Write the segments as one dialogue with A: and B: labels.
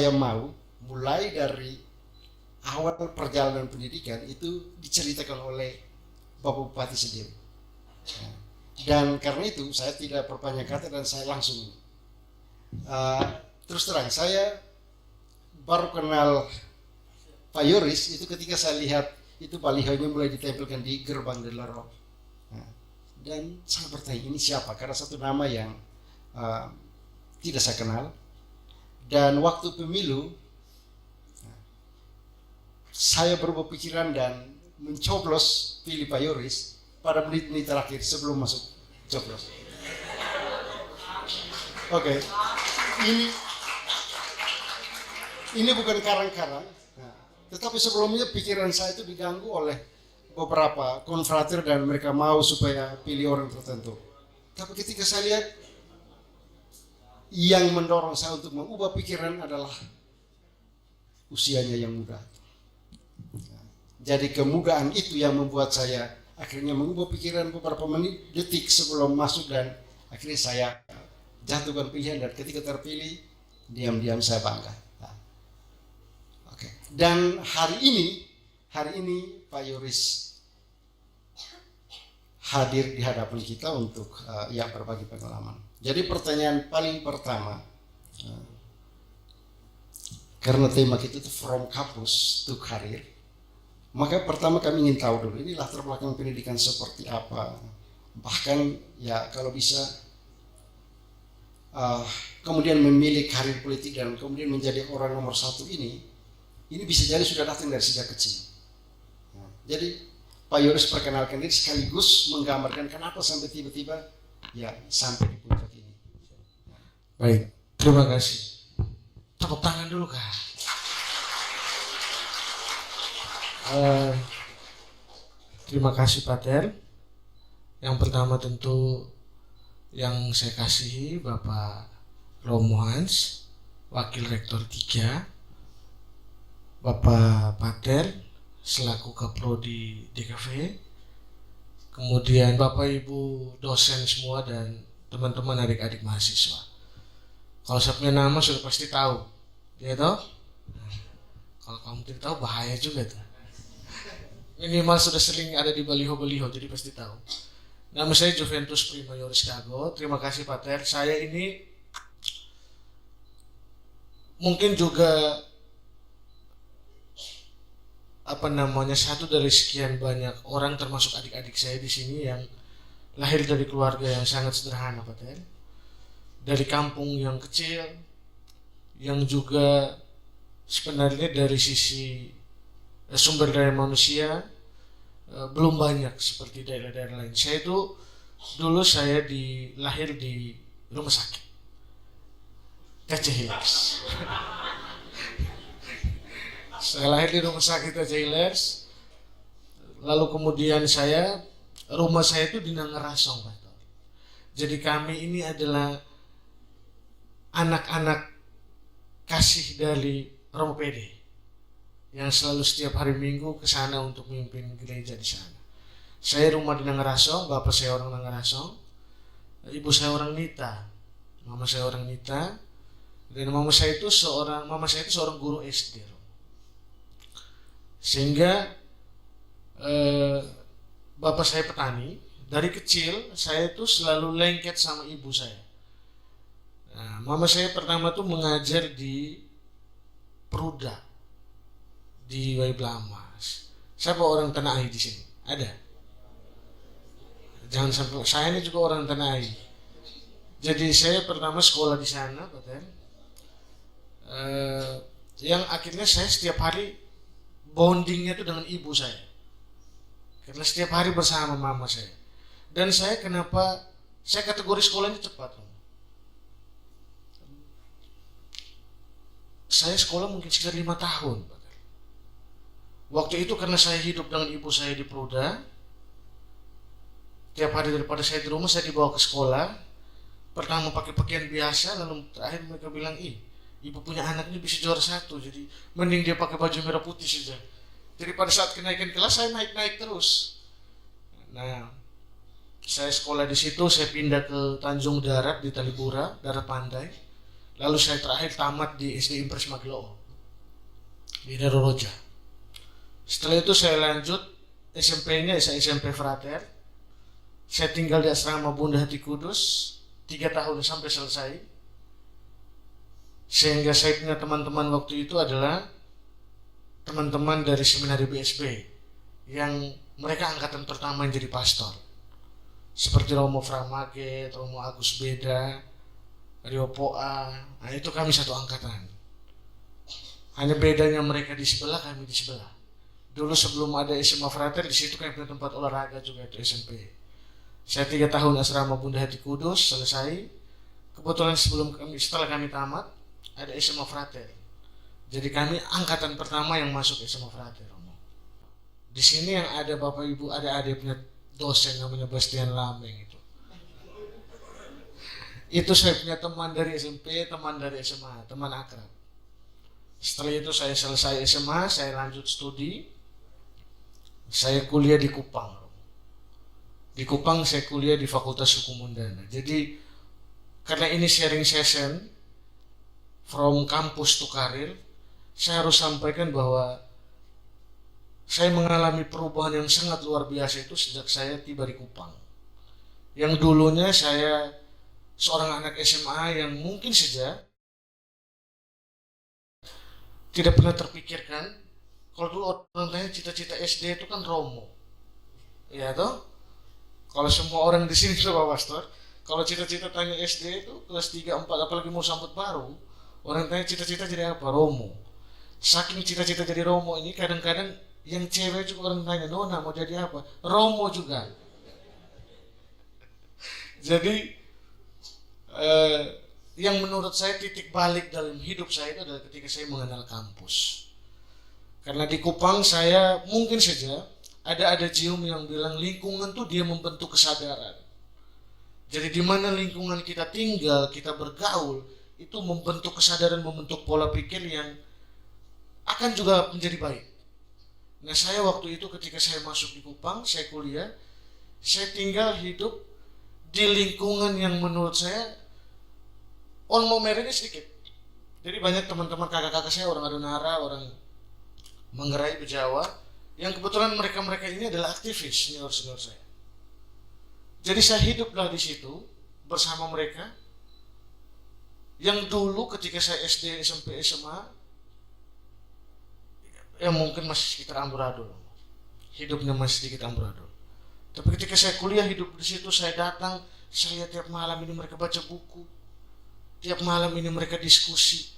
A: saya mau mulai dari awal perjalanan pendidikan itu diceritakan oleh Bapak Bupati sendiri. Dan karena itu saya tidak berbanyak kata dan saya langsung terus terang, saya baru kenal Pak Yoris itu ketika saya lihat itu balihonya mulai ditempelkan di gerbang Delaro. Dan saya bertanya ini siapa, karena satu nama yang tidak saya kenal. Dan waktu pemilu saya berubah pikiran dan mencoblos pilih Pak Yoris pada menit-menit terakhir sebelum masuk coblos. Oke. Ini bukan karang-karang, tetapi sebelumnya pikiran saya itu diganggu oleh beberapa konfrater dan mereka mau supaya pilih orang tertentu. Tapi ketika saya lihat yang mendorong saya untuk mengubah pikiran adalah usianya yang muda. Jadi kemudahan itu yang membuat saya akhirnya mengubah pikiran beberapa menit detik sebelum masuk dan akhirnya saya jatuhkan pilihan dan ketika terpilih diam-diam saya bangga. Oke. Dan hari ini Pak Yoris hadir di hadapan kita untuk berbagi pengalaman. Jadi pertanyaan paling pertama, karena tema kita itu from campus to career, maka pertama kami ingin tahu dulu ini latar belakang pendidikan seperti apa. Bahkan ya kalau bisa kemudian memilih karir politik dan kemudian menjadi orang nomor satu ini bisa jadi sudah datang dari sejak kecil. Jadi Pak Yoris perkenalkan diri sekaligus menggambarkan kenapa sampai tiba-tiba ya sampai di puncak ini.
B: Baik, terima kasih. Tepuk tangan dulu Kak. Terima kasih Pak Ter. Yang pertama tentu yang saya kasihi Bapak Romo Hans, Wakil Rektor 3, Bapak Pater selaku Kaprodi DKV, kemudian Bapak Ibu dosen semua dan teman-teman adik-adik mahasiswa. Kalau saya punya nama sudah pasti tahu, ya toh? Kalau kamu tidak tahu bahaya juga tuh. Minimal sudah sering ada di baliho-baliho jadi pasti tahu. Nama saya Juventus Prima Yoris Kago. Terima kasih Pak Ter. Saya ini mungkin juga satu dari sekian banyak orang termasuk adik-adik saya di sini yang lahir dari keluarga yang sangat sederhana Pak Ter. Dari kampung yang kecil yang juga sebenarnya dari sisi sumber daya manusia belum banyak seperti daerah-daerah lain. Saya itu dulu lahir di rumah sakit Aceh Hilers. Saya lahir di rumah sakit Aceh Hilers. Lalu kemudian rumah saya itu di Nangarasong, Pak. Jadi kami ini adalah anak-anak kasih dari Romo Pede yang selalu setiap hari Minggu ke sana untuk memimpin gereja di sana. Saya rumah di Nangarasong, bapak saya orang Nangarasong, ibu saya orang Nita, mama saya orang Nita, dan mama saya itu seorang guru SD. Sehingga bapak saya petani. Dari kecil saya itu selalu lengket sama ibu saya. Nah, mama saya pertama tuh mengajar di Peruda di Waiblamas. Siapa orang Tanah Air di sini? Ada? Jangan sampai saya ini juga orang Tanah Air. Jadi saya pertama sekolah di sana, Pak Ter. Yang akhirnya saya setiap hari bondingnya itu dengan ibu saya. Karena setiap hari bersama mama saya. Dan saya kategori sekolahnya cepat. Saya sekolah mungkin sekitar 5 tahun. Waktu itu karena saya hidup dengan ibu saya di Peruda, tiap hari daripada saya di rumah saya dibawa ke sekolah. Pertama pakai pakaian biasa, lalu terakhir mereka bilang, ibu punya anak ini bisa juara 1, jadi mending dia pakai baju merah putih saja. Jadi pada saat kenaikan kelas saya naik terus. Nah, saya sekolah di situ, saya pindah ke Tanjung Darat di Talipura, Darat Pandai. Lalu saya terakhir tamat di SD Impres Magelang di Daroroja. Setelah itu saya lanjut SMP-nya, saya SMP Frater. Saya tinggal di asrama Bunda Hati Kudus 3 tahun sampai selesai. Sehingga saya punya teman-teman waktu itu adalah teman-teman dari seminari BSB yang mereka angkatan pertama yang jadi pastor. Seperti Romo Framaget, Romo Agus Beda, Rio Poa. Nah, itu kami satu angkatan. Hanya bedanya mereka di sebelah, kami di sebelah. Dulu sebelum ada SMA Frater, di situ kami punya tempat olahraga juga, itu SMP. Saya 3 tahun asrama Bunda Hati Kudus selesai. Kebetulan setelah kami tamat, ada SMA Frater. Jadi kami angkatan pertama yang masuk SMA Frater. Di sini yang ada Bapak Ibu, ada punya dosen namanya Bastian Lameng itu. Itu saya punya teman dari SMP, teman dari SMA, teman akrab. Setelah itu saya selesai SMA, saya lanjut studi. Saya kuliah di Kupang. Di Kupang saya kuliah di Fakultas Hukum Undana. Jadi karena ini sharing session from campus to career, saya harus sampaikan bahwa saya mengalami perubahan yang sangat luar biasa itu sejak saya tiba di Kupang. Yang dulunya saya seorang anak SMA yang mungkin saja tidak pernah terpikirkan. Kalau dulu orang tanya cita-cita SD itu kan Romo, ya toh? Kalau semua orang di sini tuh Pak Pastor, kalau cita-cita tanya SD itu kelas 3, 4, apalagi mau sambut baru, orang tanya cita-cita jadi apa? Romo. Saking cita-cita jadi Romo ini kadang-kadang yang cewek juga orang tanya, Nona mau jadi apa? Romo juga. Jadi yang menurut saya titik balik dalam hidup saya itu adalah ketika saya mengenal kampus. Karena di Kupang saya mungkin saja ada jium yang bilang lingkungan tuh dia membentuk kesadaran. Jadi di mana lingkungan kita tinggal, kita bergaul, itu membentuk kesadaran, membentuk pola pikir yang akan juga menjadi baik. Nah saya waktu itu ketika saya masuk di Kupang, saya kuliah, saya tinggal hidup di lingkungan yang menurut saya on momernya sedikit. Jadi banyak teman-teman kakak-kakak saya orang Adonara, orang Manggarai, Bejawa, yang kebetulan mereka ini adalah aktivis senior-senior saya. Jadi saya hiduplah di situ bersama mereka. Yang dulu ketika saya SD, SMP, SMA, ya mungkin masih sekitar amburadul. Hidupnya masih sedikit amburadul. Tapi ketika saya kuliah hidup di situ, saya datang, saya lihat tiap malam ini mereka baca buku. Tiap malam ini mereka diskusi.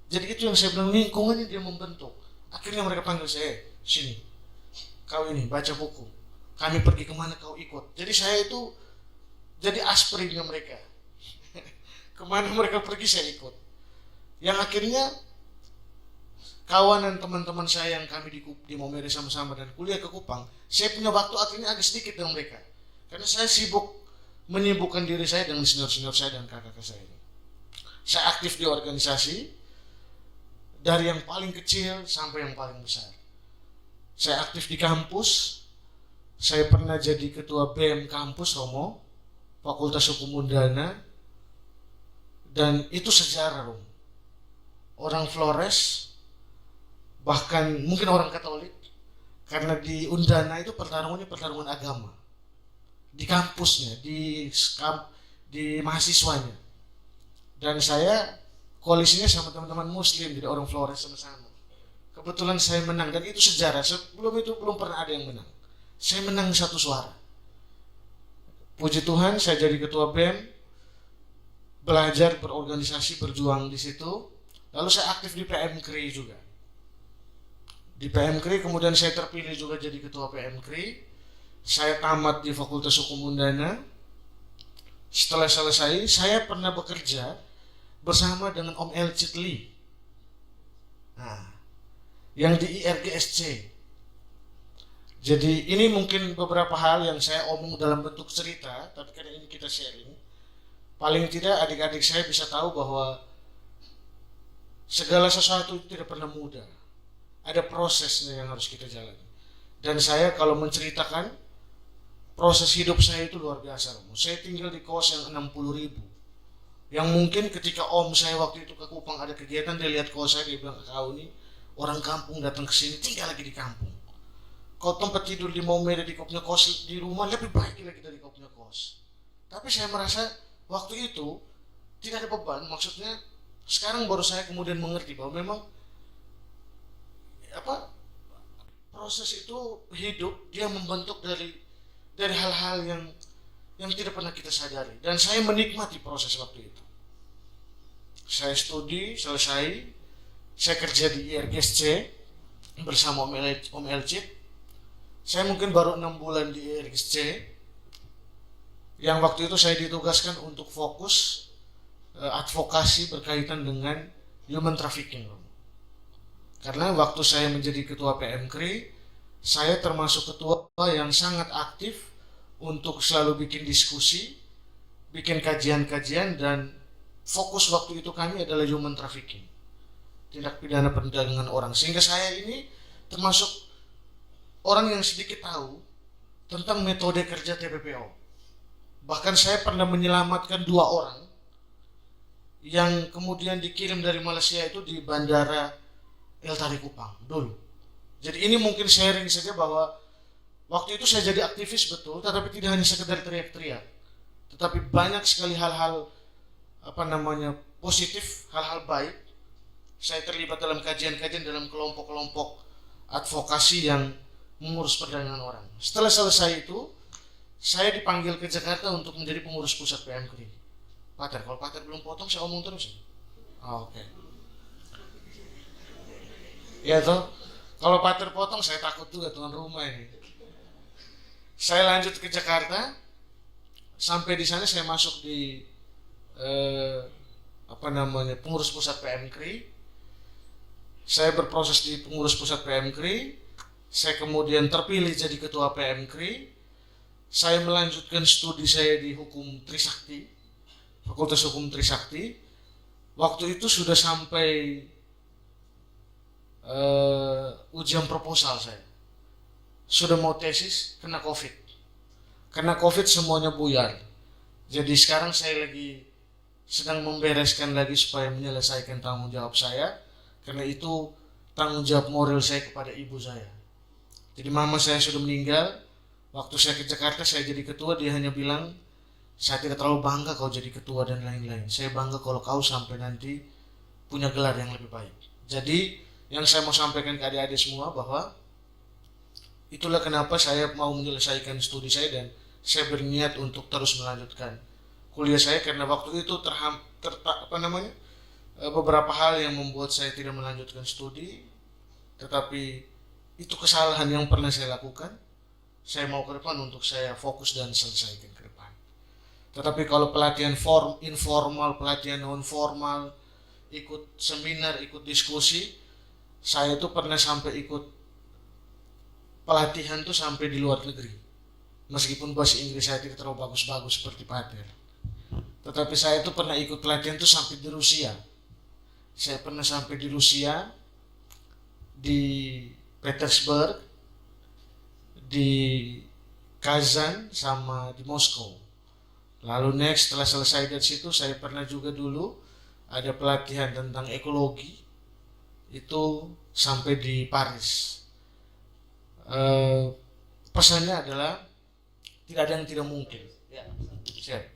B: Jadi itu yang saya bilang, lingkungannya dia membentuk. Akhirnya mereka panggil saya, sini, kau ini baca buku. Kami pergi kemana kau ikut. Jadi saya itu jadi aspirinnya mereka. Kemana mereka pergi saya ikut. Yang akhirnya kawan dan teman-teman saya yang kami di Momere sama-sama dan kuliah ke Kupang, saya punya waktu akhirnya agak sedikit dengan mereka. Karena saya menyibukkan diri saya dengan senior-senior saya dan kakak-kakak saya ini. Saya aktif di organisasi, dari yang paling kecil sampai yang paling besar. Saya aktif di kampus, saya pernah jadi ketua BEM kampus Romo, Fakultas Hukum Undana, dan itu sejarah Romo. Orang Flores, bahkan mungkin orang Katolik, karena di Undana itu pertarungan agama. Di kampusnya, di mahasiswanya. Dan saya koalisinya sama teman-teman Muslim, jadi orang Flores sama-sama. Kebetulan saya menang dan itu sejarah. Sebelum itu belum pernah ada yang menang. Saya menang 1 suara. Puji Tuhan, saya jadi ketua BEM, belajar, berorganisasi, berjuang di situ. Lalu saya aktif di PMKRI juga. Di PMKRI kemudian saya terpilih juga jadi ketua PMKRI. Saya tamat di Fakultas Hukum Undana. Setelah selesai, saya pernah bekerja bersama dengan Om El Citli, yang di IRGSC. Jadi ini mungkin beberapa hal yang saya omong dalam bentuk cerita, tapi karena ini kita sharing, paling tidak adik-adik saya bisa tahu bahwa segala sesuatu itu tidak pernah mudah. Ada prosesnya yang harus kita jalani. Dan saya kalau menceritakan proses hidup saya itu luar biasa. Saya tinggal di kos yang 60.000. Yang mungkin ketika om saya waktu itu ke Kupang ada kegiatan, dia lihat kos saya, dia bilang, kau ini orang kampung datang ke sini tinggal lagi di kampung. Kau tempat tidur di Maumere di kau punya kos di rumah lebih baik lagi dari kau punya kos. Tapi saya merasa waktu itu tidak ada beban, maksudnya sekarang baru saya kemudian mengerti bahwa memang proses itu hidup dia membentuk dari hal-hal yang tidak pernah kita sadari, dan saya menikmati proses waktu itu. Saya studi selesai, saya kerja di IRGSC bersama Om Elcit. Saya mungkin baru 6 bulan di IRGSC, yang waktu itu saya ditugaskan untuk fokus advokasi berkaitan dengan human trafficking. Karena waktu saya menjadi ketua PMKRI, saya termasuk ketua yang sangat aktif untuk selalu bikin diskusi, bikin kajian-kajian, dan fokus waktu itu kami adalah human trafficking, tindak pidana perdagangan orang. Sehingga saya ini termasuk orang yang sedikit tahu tentang metode kerja TPPO. Bahkan saya pernah menyelamatkan 2 orang yang kemudian dikirim dari Malaysia itu di bandara El Tari Kupang dulu. Jadi ini mungkin sharing saja bahwa waktu itu saya jadi aktivis betul, tetapi tidak hanya sekedar teriak-teriak, tetapi banyak sekali hal-hal positif, hal-hal baik. Saya terlibat dalam kajian-kajian dalam kelompok-kelompok advokasi yang mengurus perdagangan orang. Setelah selesai itu, saya dipanggil ke Jakarta untuk menjadi pengurus pusat PMKRI. Pater, kalau Pater belum potong saya omong terus. Oke. Ya toh, kalau Pater potong saya takut juga tuan rumah ini. Saya lanjut ke Jakarta, sampai di sana saya masuk di pengurus pusat PMKRI. Saya berproses di pengurus pusat PMKRI. Saya kemudian terpilih jadi ketua PMKRI. Saya melanjutkan studi saya di Hukum Trisakti, Fakultas Hukum Trisakti. Waktu itu sudah sampai ujian proposal saya. Sudah mau tesis, kena COVID. Kena COVID semuanya buyar. Jadi sekarang saya lagi sedang membereskan lagi supaya menyelesaikan tanggung jawab saya. Karena itu tanggung jawab moral saya kepada ibu saya. Jadi mama saya sudah meninggal. Waktu saya ke Jakarta saya jadi ketua, dia hanya bilang, saya tidak terlalu bangga kau jadi ketua dan lain-lain. Saya bangga kalau kau sampai nanti punya gelar yang lebih baik. Jadi yang saya mau sampaikan ke adik-adik semua bahwa itulah kenapa saya mau menyelesaikan studi saya dan saya berniat untuk terus melanjutkan kuliah saya, karena waktu itu beberapa hal yang membuat saya tidak melanjutkan studi, tetapi itu kesalahan yang pernah saya lakukan. Saya mau ke depan untuk saya fokus dan selesaikan ke depan. Tetapi kalau pelatihan informal, pelatihan non formal, ikut seminar, ikut diskusi, saya tuh pernah sampai ikut pelatihan tuh sampai di luar negeri. Meskipun bahasa Inggris saya tidak terlalu bagus-bagus seperti Pater. Tetapi saya tuh pernah ikut pelatihan tuh sampai di Rusia. Saya pernah sampai di Rusia, di Petersburg, di Kazan, sama di Moskow. Lalu next setelah selesai dari situ saya pernah juga dulu ada pelatihan tentang ekologi, itu sampai di Paris. Pesannya adalah tidak ada yang tidak mungkin. Ya, siap.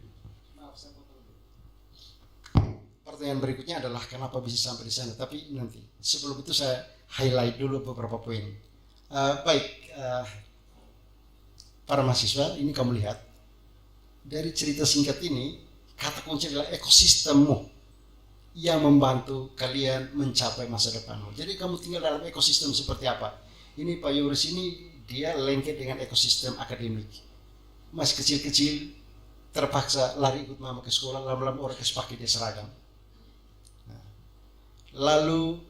A: Pertanyaan berikutnya adalah kenapa bisa sampai di sana, tapi nanti sebelum itu saya highlight dulu beberapa poin. Para mahasiswa, ini kamu lihat dari cerita singkat ini, kata kunci adalah ekosistemmu yang membantu kalian mencapai masa depanmu. Jadi kamu tinggal dalam ekosistem seperti apa? Ini Pak Yoris ini dia lengket dengan ekosistem akademik. Masih kecil-kecil terpaksa lari ikut mama ke sekolah, lama-lama orang pakai dia seragam. Lalu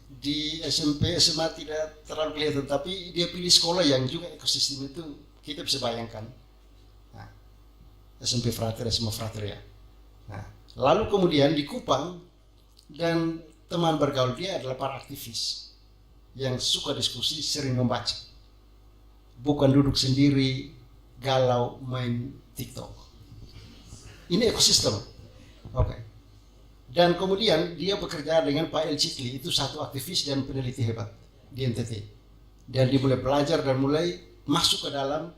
A: di SMP SMA tidak terlalu kelihatan, tapi dia pilih sekolah yang juga ekosistem itu kita bisa bayangkan. SMP Frater, SMA Frater ya. Lalu kemudian di Kupang, dan teman bergaul dia adalah para aktivis yang suka diskusi, sering membaca. Bukan duduk sendiri galau main TikTok. Ini ekosistem. Oke. Dan kemudian dia bekerja dengan Pak El Cikli, itu satu aktivis dan peneliti hebat di NTT. Dan dia mulai belajar dan mulai masuk ke dalam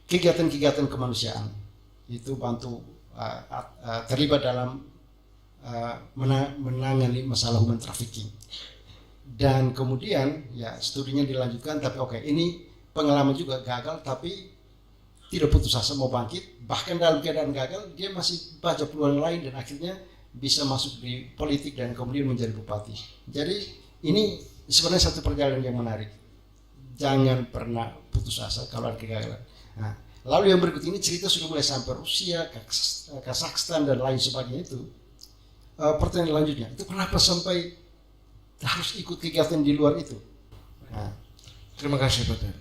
A: kegiatan-kegiatan kemanusiaan. Itu bantu terlibat dalam menangani masalah human trafficking. Dan kemudian ya studinya dilanjutkan, tapi oke, ini pengalaman juga gagal, tapi tidak putus asa mau bangkit. Bahkan dalam keadaan gagal dia masih baca peluang lain dan akhirnya bisa masuk di politik dan kemudian menjadi bupati. Jadi ini sebenarnya satu perjalanan yang menarik. Jangan pernah putus asa kalau ada kegagalan. Nah, lalu yang berikut ini cerita sudah mulai sampai Rusia, Kazakhstan dan lain sebagainya itu. Pertanyaan selanjutnya, itu kenapa sampai harus ikut kegiatan di luar itu? Nah.
B: Terima kasih Pak Ter.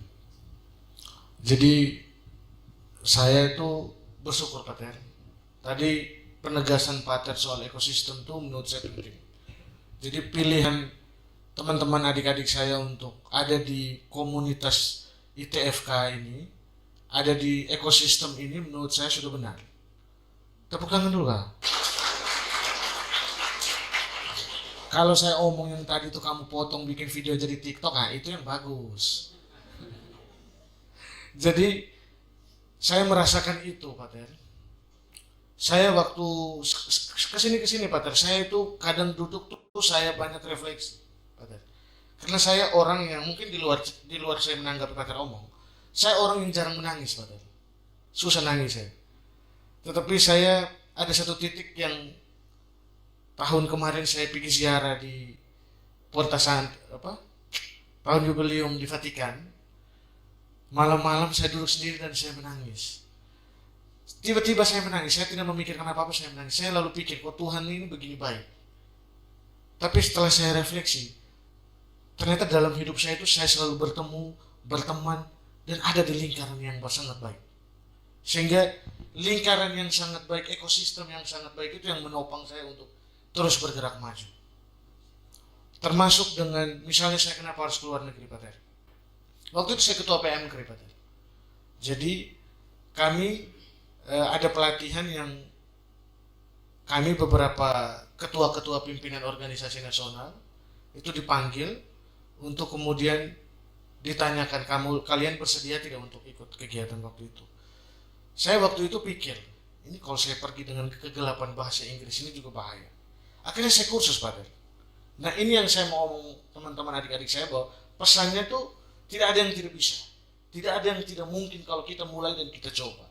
B: Jadi saya itu bersyukur Pak Ter. Tadi penegasan Pak Ter soal ekosistem itu menurut saya penting. Jadi pilihan teman-teman adik-adik saya untuk ada di komunitas ITFK ini, ada di ekosistem ini menurut saya sudah benar. Tepuk tangan dulu Kak. Kalau saya omong yang tadi itu kamu potong bikin video jadi TikTok, nah itu yang bagus. Jadi saya merasakan itu Pak Ter. Saya waktu kesini Pak Ter, saya itu kadang duduk tuh saya banyak refleksi Pak Ter. Karena saya orang yang mungkin di luar saya menanggapi Pak Ter omong, saya orang yang jarang menangis Pak Ter. Susah nangis saya. Tetapi saya ada satu titik yang tahun kemarin saya pergi ziarah di Porta tahun jubileum di Vatikan. Malam-malam saya duduk sendiri dan saya menangis. Tiba-tiba saya menangis, saya tidak memikirkan apa-apa, saya menangis. Saya lalu pikir, kok Tuhan ini begini baik. Tapi setelah saya refleksi, ternyata dalam hidup saya itu saya selalu bertemu, berteman, dan ada di lingkaran yang sangat baik. Sehingga lingkaran yang sangat baik, ekosistem yang sangat baik itu yang menopang saya untuk terus bergerak maju. Termasuk dengan misalnya saya kenapa harus keluar negeri Pak Ter. Waktu itu saya ketua PM Pak Ter. Jadi kami ada pelatihan yang kami beberapa ketua-ketua pimpinan organisasi nasional itu dipanggil untuk kemudian ditanyakan kalian bersedia tidak untuk ikut kegiatan waktu itu. Saya waktu itu pikir, ini kalau saya pergi dengan kegelapan bahasa Inggris ini juga bahaya. Akhirnya saya kursus Pak Ter. Nah ini yang saya mau ngomong teman-teman adik-adik saya, bahwa pesannya tuh tidak ada yang tidak bisa, tidak ada yang tidak mungkin kalau kita mulai dan kita coba.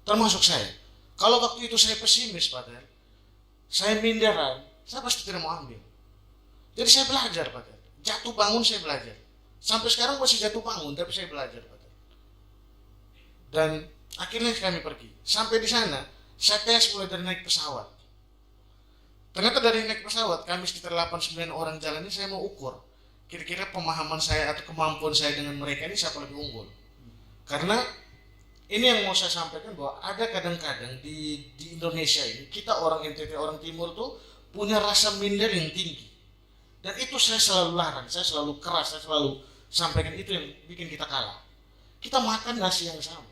B: Termasuk saya. Kalau waktu itu saya pesimis Pak Ter, saya minderan, saya pasti tidak mau ambil. Jadi saya belajar Pak Ter. Jatuh bangun saya belajar. Sampai sekarang masih jatuh bangun tapi saya belajar Pak Ter. Dan akhirnya kami pergi. Sampai di sana saya tes mulai dari naik pesawat. Ternyata dari naik pesawat, kami sekitar 8-9 orang jalan ini saya mau ukur kira-kira pemahaman saya atau kemampuan saya dengan mereka ini siapa lebih unggul. Karena ini yang mau saya sampaikan, bahwa ada kadang-kadang di Indonesia ini, kita orang NTT, orang Timur tuh punya rasa minder yang tinggi. Dan itu saya selalu larang, saya selalu keras, saya selalu sampaikan, itu yang bikin kita kalah. Kita makan nasi yang sama,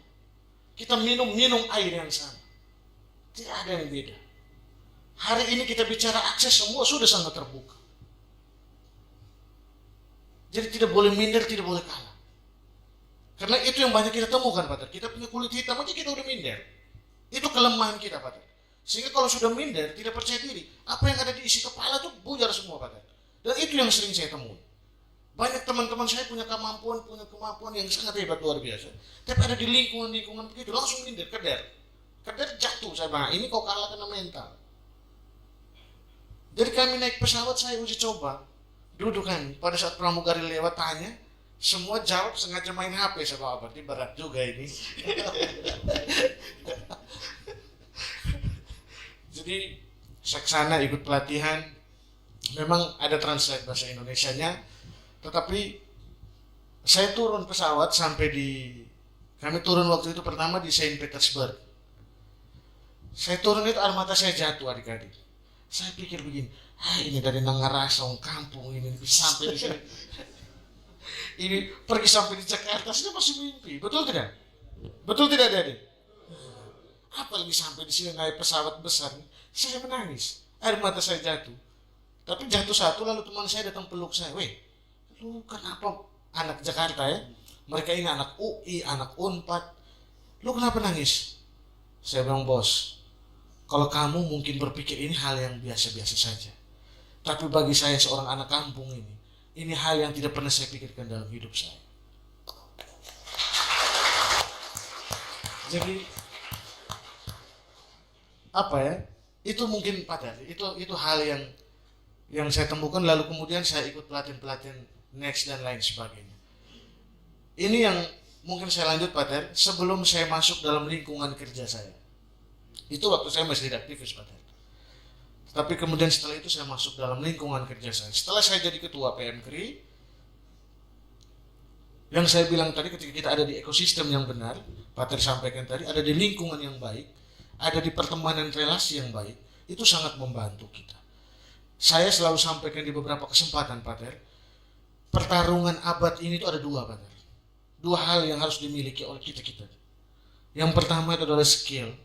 B: kita minum air yang sama, tidak ada yang beda. Hari ini kita bicara akses, semua sudah sangat terbuka. Jadi tidak boleh minder, tidak boleh kalah. Karena itu yang banyak kita temukan Pak Ter. Kita punya kulit hitam aja kita udah minder. Itu kelemahan kita Pak Ter. Sehingga kalau sudah minder, tidak percaya diri, apa yang ada di isi kepala tuh buyar semua Pak Ter. Dan itu yang sering saya temui. Banyak teman-teman saya punya kemampuan yang sangat hebat, luar biasa. Tapi ada di lingkungan begitu, langsung minder, keder jatuh. Saya bilang, ini kok kalah karena mental. Jadi kami naik pesawat, saya uji coba duduk kan, pada saat pramugari lewat tanya, semua jawab sengaja main HP. Saya bawa, berarti berat juga ini. Jadi saya kesana ikut pelatihan, memang ada translate bahasa Indonesianya, tetapi saya turun pesawat kami turun waktu itu pertama di Saint Petersburg. Saya turun itu air mata saya jatuh adik-adik. Saya pikir begini, ini dari Nangarasong kampung ini sampai di sini. Ini pergi sampai di Jakarta, sudah masih mimpi. Betul tidak? Betul tidak, Adik? apalagi sampai di sini naik pesawat besar, saya menangis, air mata saya jatuh. Tapi jatuh satu, lalu teman saya datang peluk saya, weh, lu kenapa anak Jakarta ya? Mereka ini anak UI, anak Unpad, lu kenapa nangis? Saya bilang, bos, kalau kamu mungkin berpikir ini hal yang biasa-biasa saja. Tapi bagi saya seorang anak kampung ini hal yang tidak pernah saya pikirkan dalam hidup saya. Jadi apa ya? Itu mungkin Pak, itu hal yang saya temukan, lalu kemudian saya ikut pelatihan next dan lain sebagainya. Ini yang mungkin saya lanjut Pak Ter, sebelum saya masuk dalam lingkungan kerja saya. Itu waktu saya masih tidak aktivis Pak Ter. Tapi kemudian setelah itu saya masuk dalam lingkungan kerja saya. Setelah saya jadi ketua PMKRI, yang saya bilang tadi, ketika kita ada di ekosistem yang benar, Pak Ter sampaikan tadi, ada di lingkungan yang baik, ada di pertemanan relasi yang baik, itu sangat membantu kita. Saya selalu sampaikan di beberapa kesempatan Pak Ter, pertarungan abad ini itu ada dua Pak Ter. Dua hal yang harus dimiliki oleh kita. Yang pertama itu adalah skill,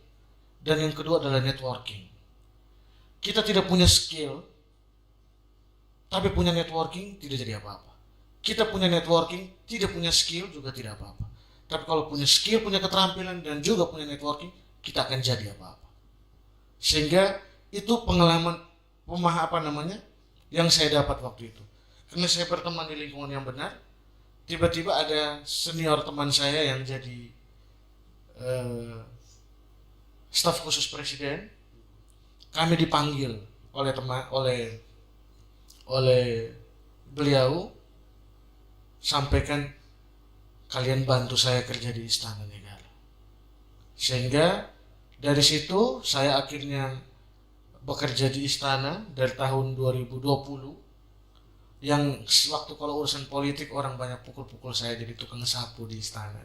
B: dan yang kedua adalah networking. Kita tidak punya skill, tapi punya networking, tidak jadi apa-apa. Kita punya networking, tidak punya skill, juga tidak apa-apa. Tapi kalau punya skill, punya keterampilan, dan juga punya networking, kita akan jadi apa-apa. Sehingga itu pengalaman yang saya dapat waktu itu. Karena saya berteman di lingkungan yang benar, tiba-tiba ada senior teman saya yang jadi staf khusus presiden. Kami dipanggil oleh beliau, sampaikan kalian bantu saya kerja di Istana Negara. Sehingga dari situ saya akhirnya bekerja di istana dari tahun 2020, yang waktu kalau urusan politik orang banyak pukul-pukul saya jadi tukang sapu di istana.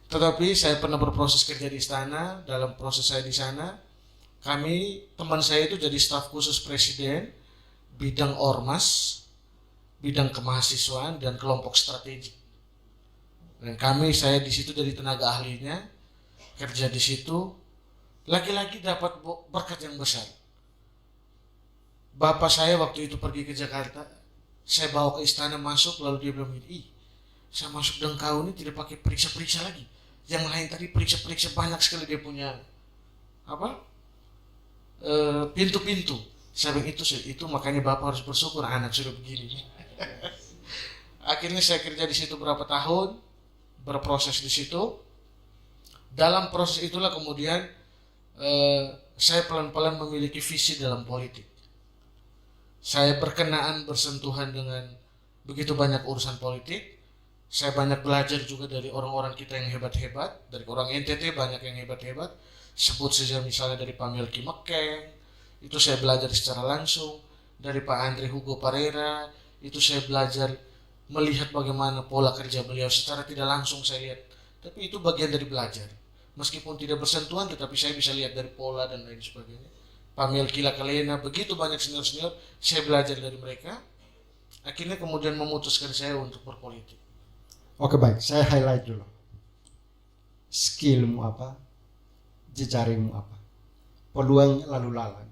B: Tetapi saya pernah berproses kerja di istana. Dalam proses saya di sana, teman saya itu jadi staf khusus presiden, bidang ormas, bidang kemahasiswaan dan kelompok strategik. Dan saya di situ jadi tenaga ahlinya, kerja di situ, lagi-lagi dapat berkat yang besar. Bapak saya waktu itu pergi ke Jakarta, saya bawa ke istana masuk, lalu dia bilang gini, saya masuk dan kau ini tidak pakai periksa-periksa lagi. Yang lain tadi periksa-periksa banyak sekali, dia punya pintu-pintu. Saya bilang itu makanya bapak harus bersyukur anak sudah begini. Akhirnya saya kerja di situ berapa tahun, berproses di situ. Dalam proses itulah kemudian saya pelan-pelan memiliki visi dalam politik. Saya bersentuhan dengan begitu banyak urusan politik. Saya banyak belajar juga dari orang-orang kita yang hebat-hebat, dari orang NTT banyak yang hebat-hebat. Sebut saja misalnya dari Pak Melki Mekeng, itu saya belajar secara langsung. Dari Pak Andre Hugo Parera, itu saya belajar melihat bagaimana pola kerja beliau secara tidak langsung saya lihat. Tapi itu bagian dari belajar. Meskipun tidak bersentuhan, tetapi saya bisa lihat dari pola dan lain sebagainya. Pak Melki Lakalena, begitu banyak senior-senior, saya belajar dari mereka. Akhirnya kemudian memutuskan saya untuk berpolitik.
A: Oke baik, saya highlight dulu. Skillmu apa? Jejaringmu apa? Peluang lalu lalang.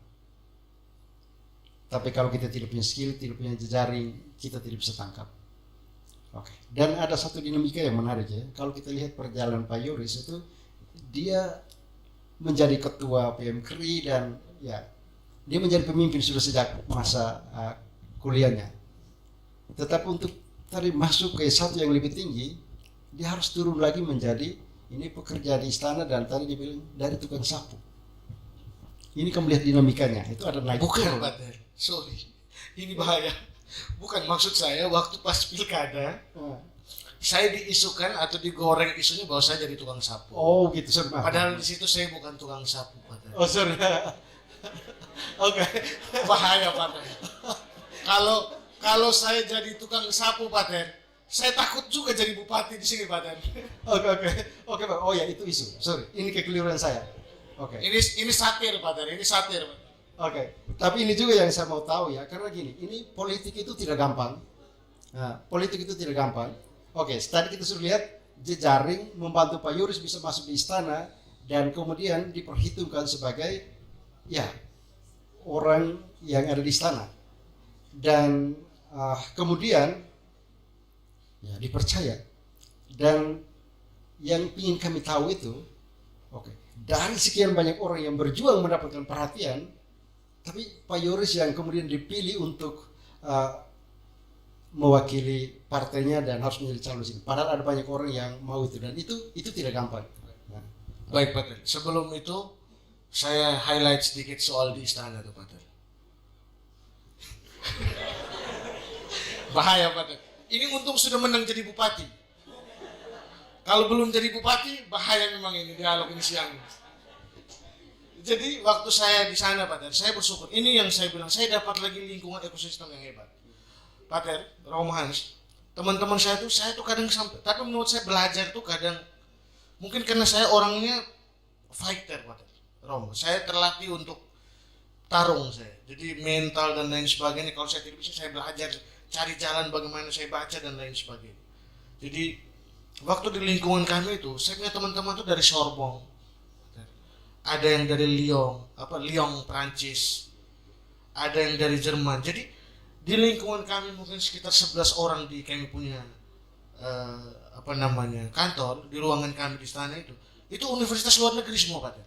A: Tapi kalau kita tidak punya skill, tidak punya jejaring, kita tidak bisa tangkap. Oke. Dan ada satu dinamika yang menarik ya. Kalau kita lihat perjalanan Pak Yoris itu, dia menjadi ketua PMKRI dan ya dia menjadi pemimpin sudah sejak masa kuliahnya. Tetapi untuk tadi masuk ke satu yang lebih tinggi, dia harus turun lagi menjadi ini pekerja di istana, dan tadi dia bilang dari tukang sapu. Ini kamu lihat dinamikanya, itu ada naik.
B: Bukan Pak Der, sorry, ini bahaya. Bukan, maksud saya waktu pas pilkada, saya diisukan atau digoreng isunya bahwa saya jadi tukang sapu.
A: Oh gitu, sorry.
B: Padahal di situ saya bukan tukang sapu Pak Der.
A: Oh sorry. Oke.
B: Bahaya Pak Der. Kalau saya jadi tukang sapu Pak Der, saya takut juga jadi bupati di sini Pak Der.
A: Oke Pak. Oh ya, itu isu. Sorry, ini kekeliruan saya. Oke.
B: Ini satir Pak Der, ini satir.
A: Oke. Tapi ini juga yang saya mau tahu ya, karena gini, ini politik itu tidak gampang. Nah, politik itu tidak gampang. Oke, tadi kita sudah lihat jejaring membantu Pak Yoris bisa masuk di istana, dan kemudian diperhitungkan sebagai ya orang yang ada di istana, dan kemudian ya dipercaya. Dan yang ingin kami tahu itu, dari sekian banyak orang yang berjuang mendapatkan perhatian, tapi Pak Yoris yang kemudian dipilih untuk mewakili partainya dan harus menjadi calon sini. Padahal ada banyak orang yang mau itu, dan itu tidak gampang. Nah.
B: Baik Pak Tel, sebelum itu saya highlight sedikit soal di istana tuh Pak Tel. Bahaya Pak Tel. Ini untung sudah menang jadi bupati. Kalau belum jadi bupati, bahaya memang ini dialog ini siang. Jadi waktu saya di sana Pak Tel, saya bersyukur. Ini yang saya bilang, saya dapat lagi lingkungan ekosistem yang hebat. Pak Ter, Romo Hans, teman-teman saya tuh kadang sampai, tapi menurut saya belajar tuh kadang, mungkin karena saya orangnya fighter Pak Ter, Romo, saya terlatih untuk tarung saya, jadi mental dan lain sebagainya. Kalau saya tidak bisa, saya belajar cari jalan bagaimana saya baca dan lain sebagainya. Jadi waktu di lingkungan kami itu, saya punya teman-teman tuh dari Sorbonne, ada yang dari Lyon, Prancis, ada yang dari Jerman. Jadi di lingkungan kami mungkin sekitar 11 orang kami punya kantor di ruangan kami di istana itu universitas luar negeri semua Pak.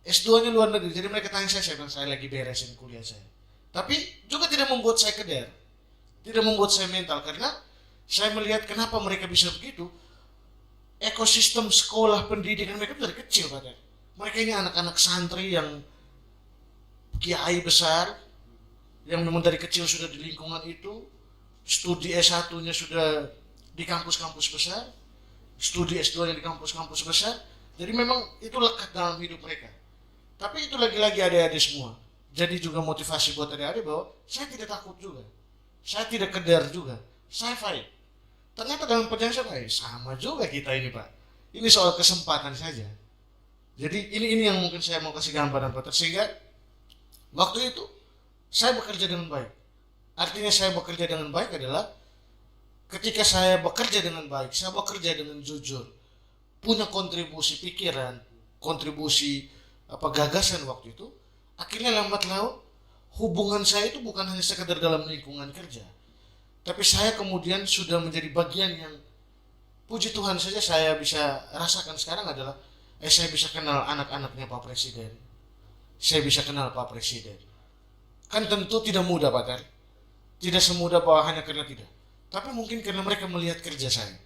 B: S2-nya luar negeri. Jadi mereka tanya saya bilang saya lagi beresin kuliah saya. Tapi juga tidak membuat saya keder, tidak membuat saya mental, karena saya melihat kenapa mereka bisa begitu. Ekosistem sekolah pendidikan mereka dari kecil Pak. Mereka ini anak-anak santri yang kiai besar, yang memang dari kecil sudah di lingkungan itu, studi S1-nya sudah di kampus-kampus besar, studi S2-nya di kampus-kampus besar. Jadi memang itu lekat dalam hidup mereka. Tapi itu lagi-lagi adik-adik semua. Jadi juga motivasi buat adik-adik bahwa saya tidak takut juga, saya tidak keder juga, saya fight. Ternyata dalam perjalanan saya sama juga kita ini Pak. Ini soal kesempatan saja. Jadi ini yang mungkin saya mau kasih gambaran Pak, sehingga waktu itu saya bekerja dengan baik. Artinya saya bekerja dengan baik adalah ketika saya bekerja dengan baik, saya bekerja dengan jujur, punya kontribusi pikiran, kontribusi gagasan waktu itu, akhirnya lambat laun hubungan saya itu bukan hanya sekedar dalam lingkungan kerja, tapi saya kemudian sudah menjadi bagian yang puji Tuhan saja saya bisa rasakan sekarang adalah saya bisa kenal anak-anaknya Pak Presiden, saya bisa kenal Pak Presiden. Kan tentu tidak mudah Pak Ter, tidak semudah bahwa hanya karena tidak, tapi mungkin karena mereka melihat kerja saya,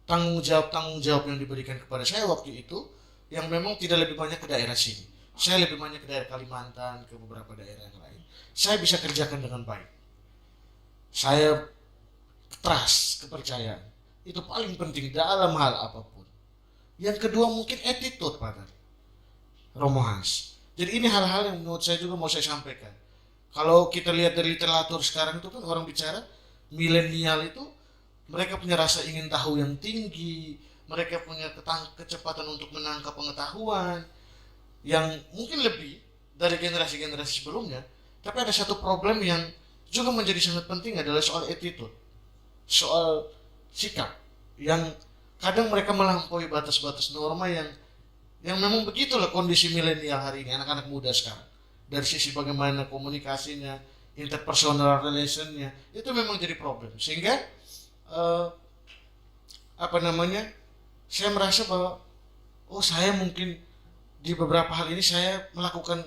B: tanggung jawab yang diberikan kepada saya waktu itu, yang memang tidak lebih banyak ke daerah sini, saya lebih banyak ke daerah Kalimantan, ke beberapa daerah yang lain. Saya bisa kerjakan dengan baik, saya trust, kepercayaan, itu paling penting dalam hal apapun. Yang kedua mungkin attitude Pak Ter, Romo Hans. Jadi ini hal-hal yang menurut saya juga mau saya sampaikan. Kalau kita lihat dari literatur sekarang itu kan orang bicara milenial itu mereka punya rasa ingin tahu yang tinggi, mereka punya kecepatan untuk menangkap pengetahuan yang mungkin lebih dari generasi-generasi sebelumnya. Tapi ada satu problem yang juga menjadi sangat penting adalah soal attitude, soal sikap yang kadang mereka melampaui batas-batas norma yang memang begitulah kondisi milenial hari ini, anak-anak muda sekarang. Dari sisi bagaimana komunikasinya, interpersonal relationnya, itu memang jadi problem. Sehingga saya merasa bahwa saya mungkin di beberapa hal ini saya melakukan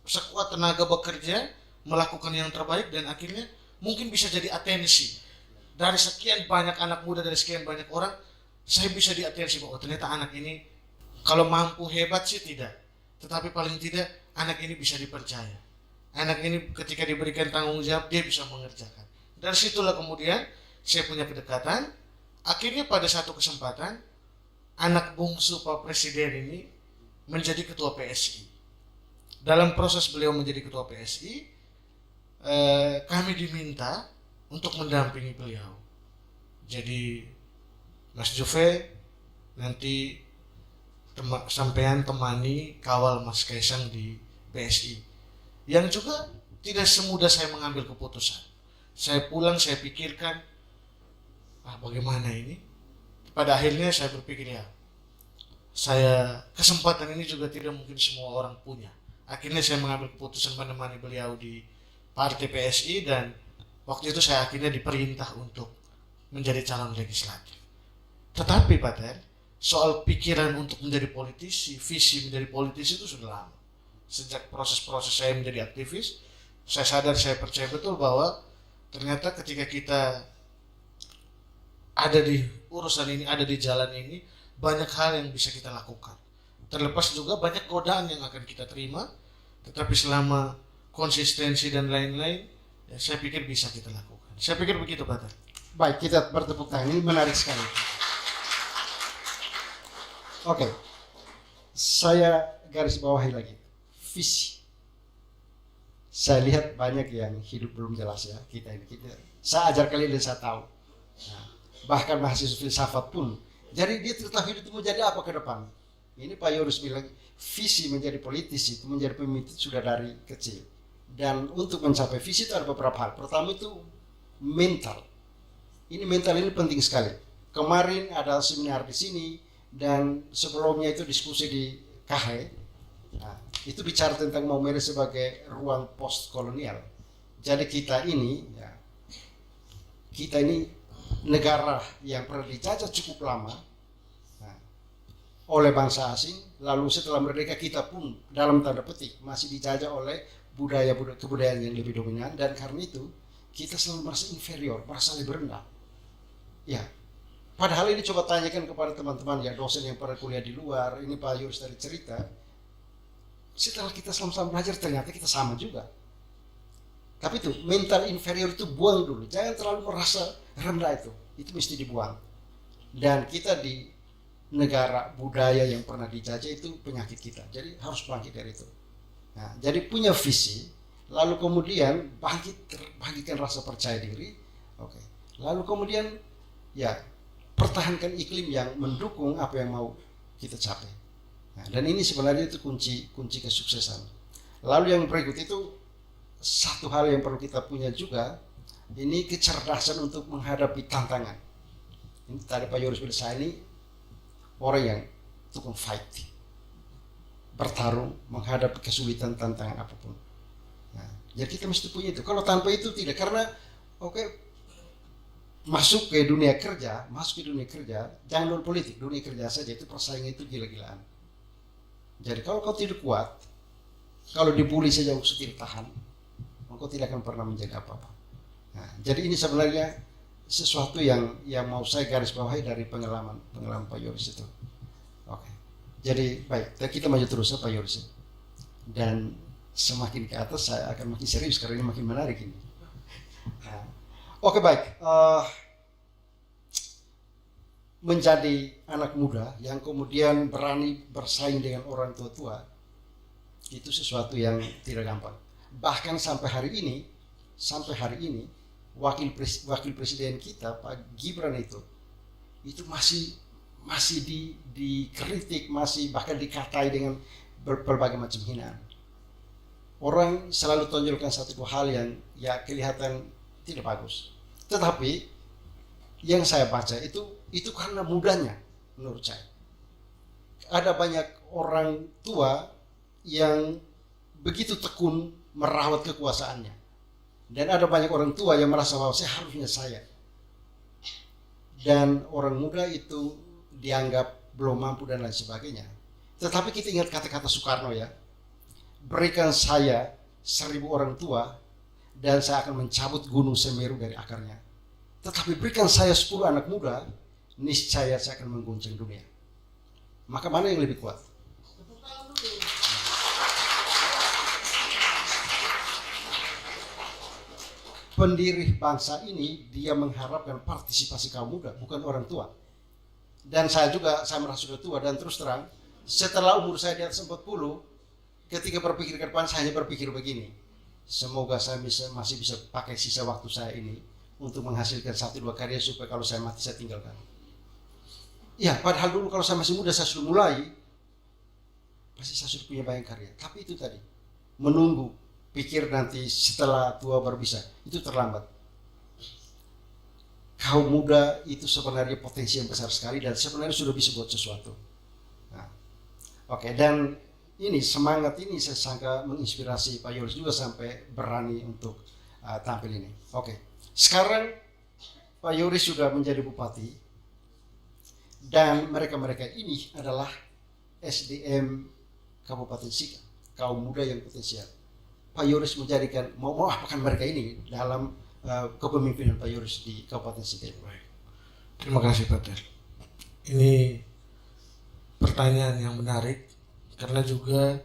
B: sekuat tenaga bekerja, melakukan yang terbaik, dan akhirnya mungkin bisa jadi atensi dari sekian banyak anak muda, dari sekian banyak orang. Saya bisa diatensi bahwa ternyata anak ini kalau mampu hebat sih tidak, tetapi paling tidak anak ini bisa dipercaya. Anak ini ketika diberikan tanggung jawab dia bisa mengerjakan. Dari situlah kemudian saya punya kedekatan. Akhirnya pada satu kesempatan anak bungsu Pak Presiden ini menjadi ketua PSI. Dalam proses beliau menjadi ketua PSI, kami diminta untuk mendampingi beliau. Jadi Mas Juve nanti sampean temani kawal Mas Kaisang di PSI, yang juga tidak semudah saya mengambil keputusan. Saya pulang, saya pikirkan bagaimana ini. Pada akhirnya saya berpikir kesempatan ini juga tidak mungkin semua orang punya. Akhirnya saya mengambil keputusan menemani beliau di partai PSI, dan waktu itu saya akhirnya diperintah untuk menjadi calon legislatif. Tetapi Pak Ter, soal pikiran untuk menjadi politisi, visi menjadi politisi itu sudah lama. Sejak proses-proses saya menjadi aktivis, saya sadar, saya percaya betul bahwa ternyata ketika kita ada di urusan ini, ada di jalan ini, banyak hal yang bisa kita lakukan. Terlepas juga banyak godaan yang akan kita terima, tetapi selama konsistensi dan lain-lain, ya saya pikir bisa kita lakukan. Saya pikir begitu Pak Ter.
A: Baik, kita bertepuk tangan, ini menarik sekali. Oke, saya garis bawahi lagi, visi. Saya lihat banyak yang hidup belum jelas ya, kita. Saya ajar kalian dan saya tahu. Nah, bahkan mahasiswa filsafat pun, jadi dia tidak tahu hidup itu mau jadi apa ke depan. Ini Pak Yoris bilang, visi menjadi politisi itu menjadi pemimpin sudah dari kecil. Dan untuk mencapai visi itu ada beberapa hal. Pertama itu mental. Ini mental ini penting sekali. Kemarin ada seminar di sini dan sebelumnya itu diskusi di KHE. Nah, itu bicara tentang Maumere sebagai ruang post kolonial. Jadi kita ini negara yang pernah dijajah cukup lama oleh bangsa asing, lalu setelah merdeka kita pun dalam tanda petik masih dijajah oleh kebudayaan yang lebih dominan, dan karena itu kita selalu merasa inferior, merasa lebih rendah. Ya, padahal ini coba tanyakan kepada teman-teman ya, dosen yang pernah kuliah di luar, ini Pak Yoris tadi cerita, setelah kita sama-sama belajar ternyata kita sama juga. Tapi itu mental inferior itu buang dulu, jangan terlalu merasa rendah, itu mesti dibuang. Dan kita di negara budaya yang pernah dijajah itu penyakit kita, jadi harus bangkit dari itu. Nah, jadi punya visi, lalu kemudian bangkitkan rasa percaya diri, oke. Lalu kemudian ya pertahankan iklim yang mendukung apa yang mau kita capai. Nah, dan ini sebenarnya itu kunci kesuksesan. Lalu yang berikut itu satu hal yang perlu kita punya juga, ini kecerdasan untuk menghadapi tantangan. Ini tadi Pak Yoris bilang, saya ini orang yang tukang fight, bertarung, menghadapi kesulitan, tantangan apapun. Nah, jadi kita mesti punya itu. Kalau tanpa itu tidak, karena masuk ke dunia kerja, jangan dulu politik, dunia kerja saja itu persaingan itu gila-gilaan. Jadi kalau kau tidak kuat, kalau dibully saja kau tidak tahan, kau tidak akan pernah menjadi apa-apa. Nah, jadi ini sebenarnya sesuatu yang mau saya garis bawahi dari pengalaman Pak Yoris itu. Oke. Jadi baik, kita maju terus ya Pak Yoris. Dan semakin ke atas saya akan makin serius karena ini makin menarik ini. Nah, oke, baik. Menjadi anak muda yang kemudian berani bersaing dengan orang tua itu sesuatu yang tidak gampang. Bahkan sampai hari ini wakil presiden kita Pak Gibran itu masih dikritik, masih bahkan dikatai dengan berbagai macam hinaan. Orang selalu tonjolkan satu hal yang ya kelihatan tidak bagus. Tetapi yang saya baca itu karena mudanya menurut saya. Ada banyak orang tua yang begitu tekun merawat kekuasaannya. Dan ada banyak orang tua yang merasa bahwa harusnya saya. Dan orang muda itu dianggap belum mampu dan lain sebagainya. Tetapi kita ingat kata-kata Soekarno ya. Berikan saya 1000 orang tua dan saya akan mencabut gunung Semeru dari akarnya. Tetapi berikan saya 10 anak muda, niscaya saya akan mengguncang dunia. Maka mana yang lebih kuat? Pendiri bangsa ini dia mengharapkan partisipasi kaum muda, bukan orang tua. Dan saya merasa sudah tua, dan terus terang setelah umur saya di atas 40, ketika berpikir ke depan saya hanya berpikir begini, semoga saya masih bisa pakai sisa waktu saya ini untuk menghasilkan 1-2 karya supaya kalau saya mati saya tinggalkan. Ya, padahal dulu kalau saya masih muda saya sudah mulai, pasti saya sudah punya banyak karya. Tapi itu tadi, menunggu, pikir nanti setelah tua baru bisa, itu terlambat. Kaum muda itu sebenarnya potensi yang besar sekali dan sebenarnya sudah bisa buat sesuatu. Nah, Oke, dan ini semangat ini saya sangka menginspirasi Pak Yoris juga sampai berani untuk tampil ini. Oke, sekarang Pak Yoris sudah menjadi bupati dan mereka-mereka ini adalah SDM Kabupaten Sika, kaum muda yang potensial. Pak Yoris menjadikan mau apakan mereka ini dalam kepemimpinan Pak Yoris di Kabupaten Sika.
B: Baik. Terima kasih Pak Ter. Ini pertanyaan yang menarik karena juga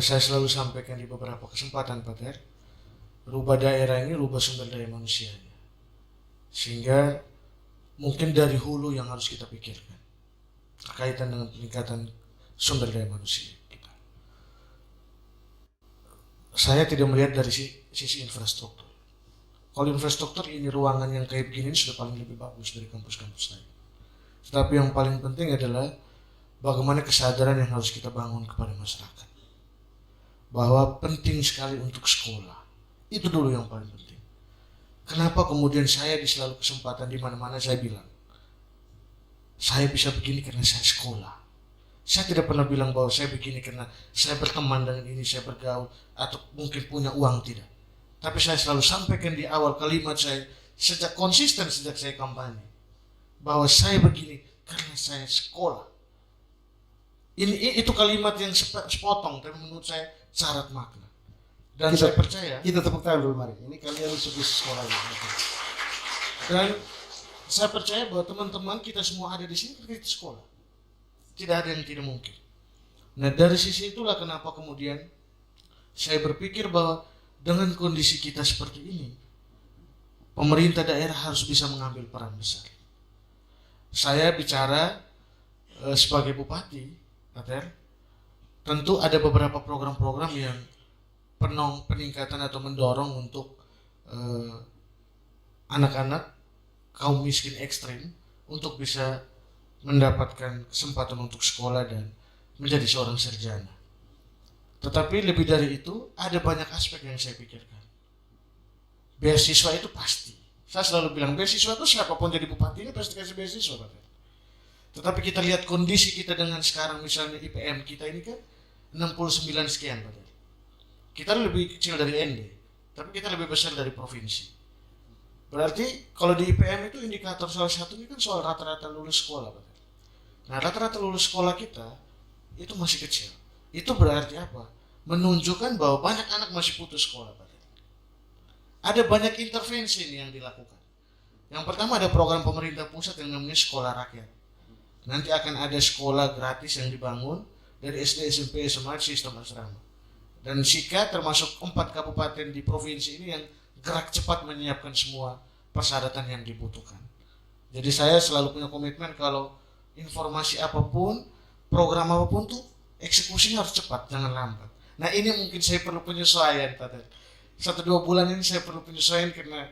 B: saya selalu sampaikan di beberapa kesempatan Pak Ter, rubah daerah ini rubah sumber daya manusianya, sehingga mungkin dari hulu yang harus kita pikirkan berkaitan dengan peningkatan sumber daya manusia kita. Saya tidak melihat dari sisi infrastruktur. Kalau infrastruktur ini ruangan yang kayak begini sudah paling lebih bagus dari kampus-kampus lain. Tetapi yang paling penting adalah bagaimana kesadaran yang harus kita bangun kepada masyarakat. Bahwa penting sekali untuk sekolah. Itu dulu yang paling penting. Kenapa kemudian saya di selalu kesempatan di mana-mana saya bilang, saya bisa begini karena saya sekolah. Saya tidak pernah bilang bahwa saya begini karena saya berteman dengan ini, saya bergaul, atau mungkin punya uang, tidak. Tapi saya selalu sampaikan di awal kalimat saya, sejak saya kampanye, bahwa saya begini karena saya sekolah. Itu kalimat yang sepotong, tapi menurut saya syarat makna. Dan saya percaya.
A: Kita tepuk tangan dulu mari. Ini kalian sudah sekolah ini.
B: Dan saya percaya bahwa teman-teman kita semua ada di sini karena kita sekolah. Tidak ada yang tidak mungkin. Nah dari sisi itulah kenapa kemudian saya berpikir bahwa dengan kondisi kita seperti ini, pemerintah daerah harus bisa mengambil peran besar. Saya bicara sebagai bupati, Pak Ter, tentu ada beberapa program-program yang peningkatan atau mendorong untuk anak-anak kaum miskin ekstrim untuk bisa mendapatkan kesempatan untuk sekolah dan menjadi seorang sarjana. Tetapi lebih dari itu, ada banyak aspek yang saya pikirkan. Beasiswa itu pasti. Saya selalu bilang, beasiswa itu siapapun jadi bupati ini pasti kasih beasiswa, Pak. Tetapi kita lihat kondisi kita dengan sekarang, misalnya IPM kita ini kan 69 sekian, Pak. Kita lebih kecil dari ND, tapi kita lebih besar dari provinsi. Berarti kalau di IPM itu indikator salah satunya kan soal rata-rata lulus sekolah, Pak. Nah, rata-rata lulus sekolah kita itu masih kecil. Itu berarti apa? Menunjukkan bahwa banyak anak masih putus sekolah, Pak. Ada banyak intervensi nih yang dilakukan. Yang pertama ada program pemerintah pusat yang namanya sekolah rakyat. Nanti akan ada sekolah gratis yang dibangun dari SD, SMP, SMA, sistem asrama. Dan Sika termasuk 4 kabupaten di provinsi ini yang gerak cepat menyiapkan semua persyaratan yang dibutuhkan. Jadi saya selalu punya komitmen kalau informasi apapun, program apapun tuh eksekusinya harus cepat, jangan lambat. Nah ini mungkin saya perlu penyesuaian, Pak. 1-2 bulan ini saya perlu penyesuaian karena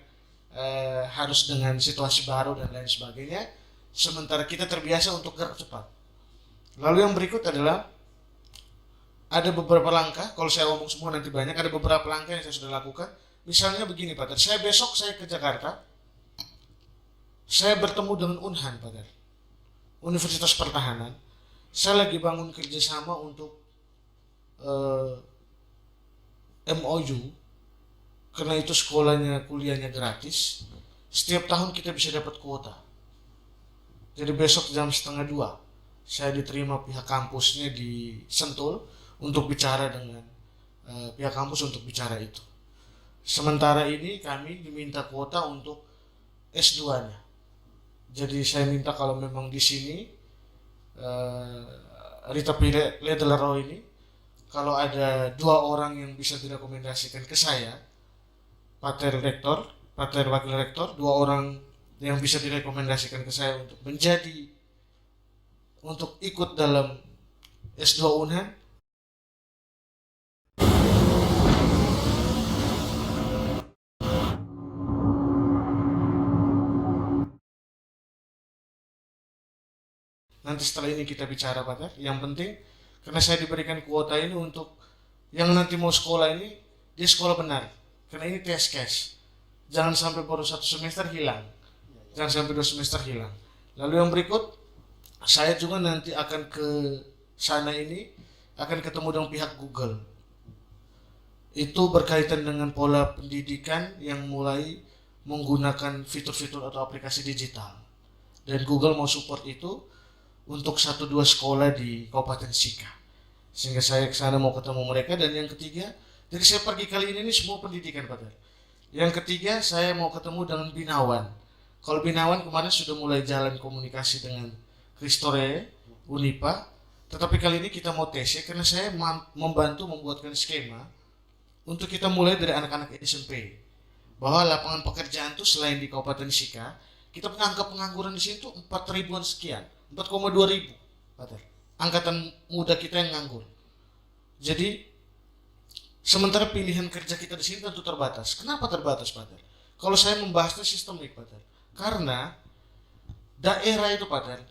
B: harus dengan situasi baru dan lain sebagainya. Sementara kita terbiasa untuk gerak cepat. Lalu yang berikut adalah ada beberapa langkah, kalau saya ngomong semua nanti banyak, ada beberapa langkah yang saya sudah lakukan. Misalnya begini, Pak. Saya besok ke Jakarta, saya bertemu dengan Unhan, Pak. Universitas Pertahanan. Saya lagi bangun kerjasama untuk MOU, karena itu sekolahnya, kuliahnya gratis. Setiap tahun kita bisa dapat kuota. Jadi besok jam 1:30 saya diterima pihak kampusnya di Sentul untuk bicara dengan pihak kampus untuk bicara itu. Sementara ini kami diminta kuota untuk S2-nya. Jadi saya minta kalau memang di sini Rita Ledlero ini, kalau ada 2 orang yang bisa direkomendasikan ke saya, Pater Wakil Rektor, 2 orang yang bisa direkomendasikan ke saya untuk untuk ikut dalam S2 Unhan. Nanti setelah ini kita bicara, Pak. Yang penting, karena saya diberikan kuota ini untuk yang nanti mau sekolah ini, dia sekolah benar. Karena ini test case. Jangan sampai baru 1 semester hilang. Jangan sampai 2 semester hilang. Lalu yang berikut, saya juga nanti akan ke sana ini akan ketemu dengan pihak Google. Itu berkaitan dengan pola pendidikan yang mulai menggunakan fitur-fitur atau aplikasi digital. Dan Google mau support itu untuk 1-2 sekolah di Kabupaten Sika. Sehingga saya ke sana mau ketemu mereka. Dan yang ketiga, jadi saya pergi kali ini semua pendidikan, Pak. Yang ketiga, saya mau ketemu dengan Binawan. Kalau Binawan kemarin sudah mulai jalan komunikasi dengan Kristore, Unipa, tetapi kali ini kita mau tes ya, karena saya membantu membuatkan skema untuk kita mulai dari anak-anak SMP. Bahwa lapangan pekerjaan itu selain di Kabupaten Sika, kita punya angka pengangguran di sini tuh 4.000-an sekian, 4,2 ribu, angkatan muda kita yang nganggur. Jadi sementara pilihan kerja kita di sini tentu terbatas. Kenapa terbatas, Pak? Kalau saya membahasnya sistemik, Pak, karena daerah itu, Pak,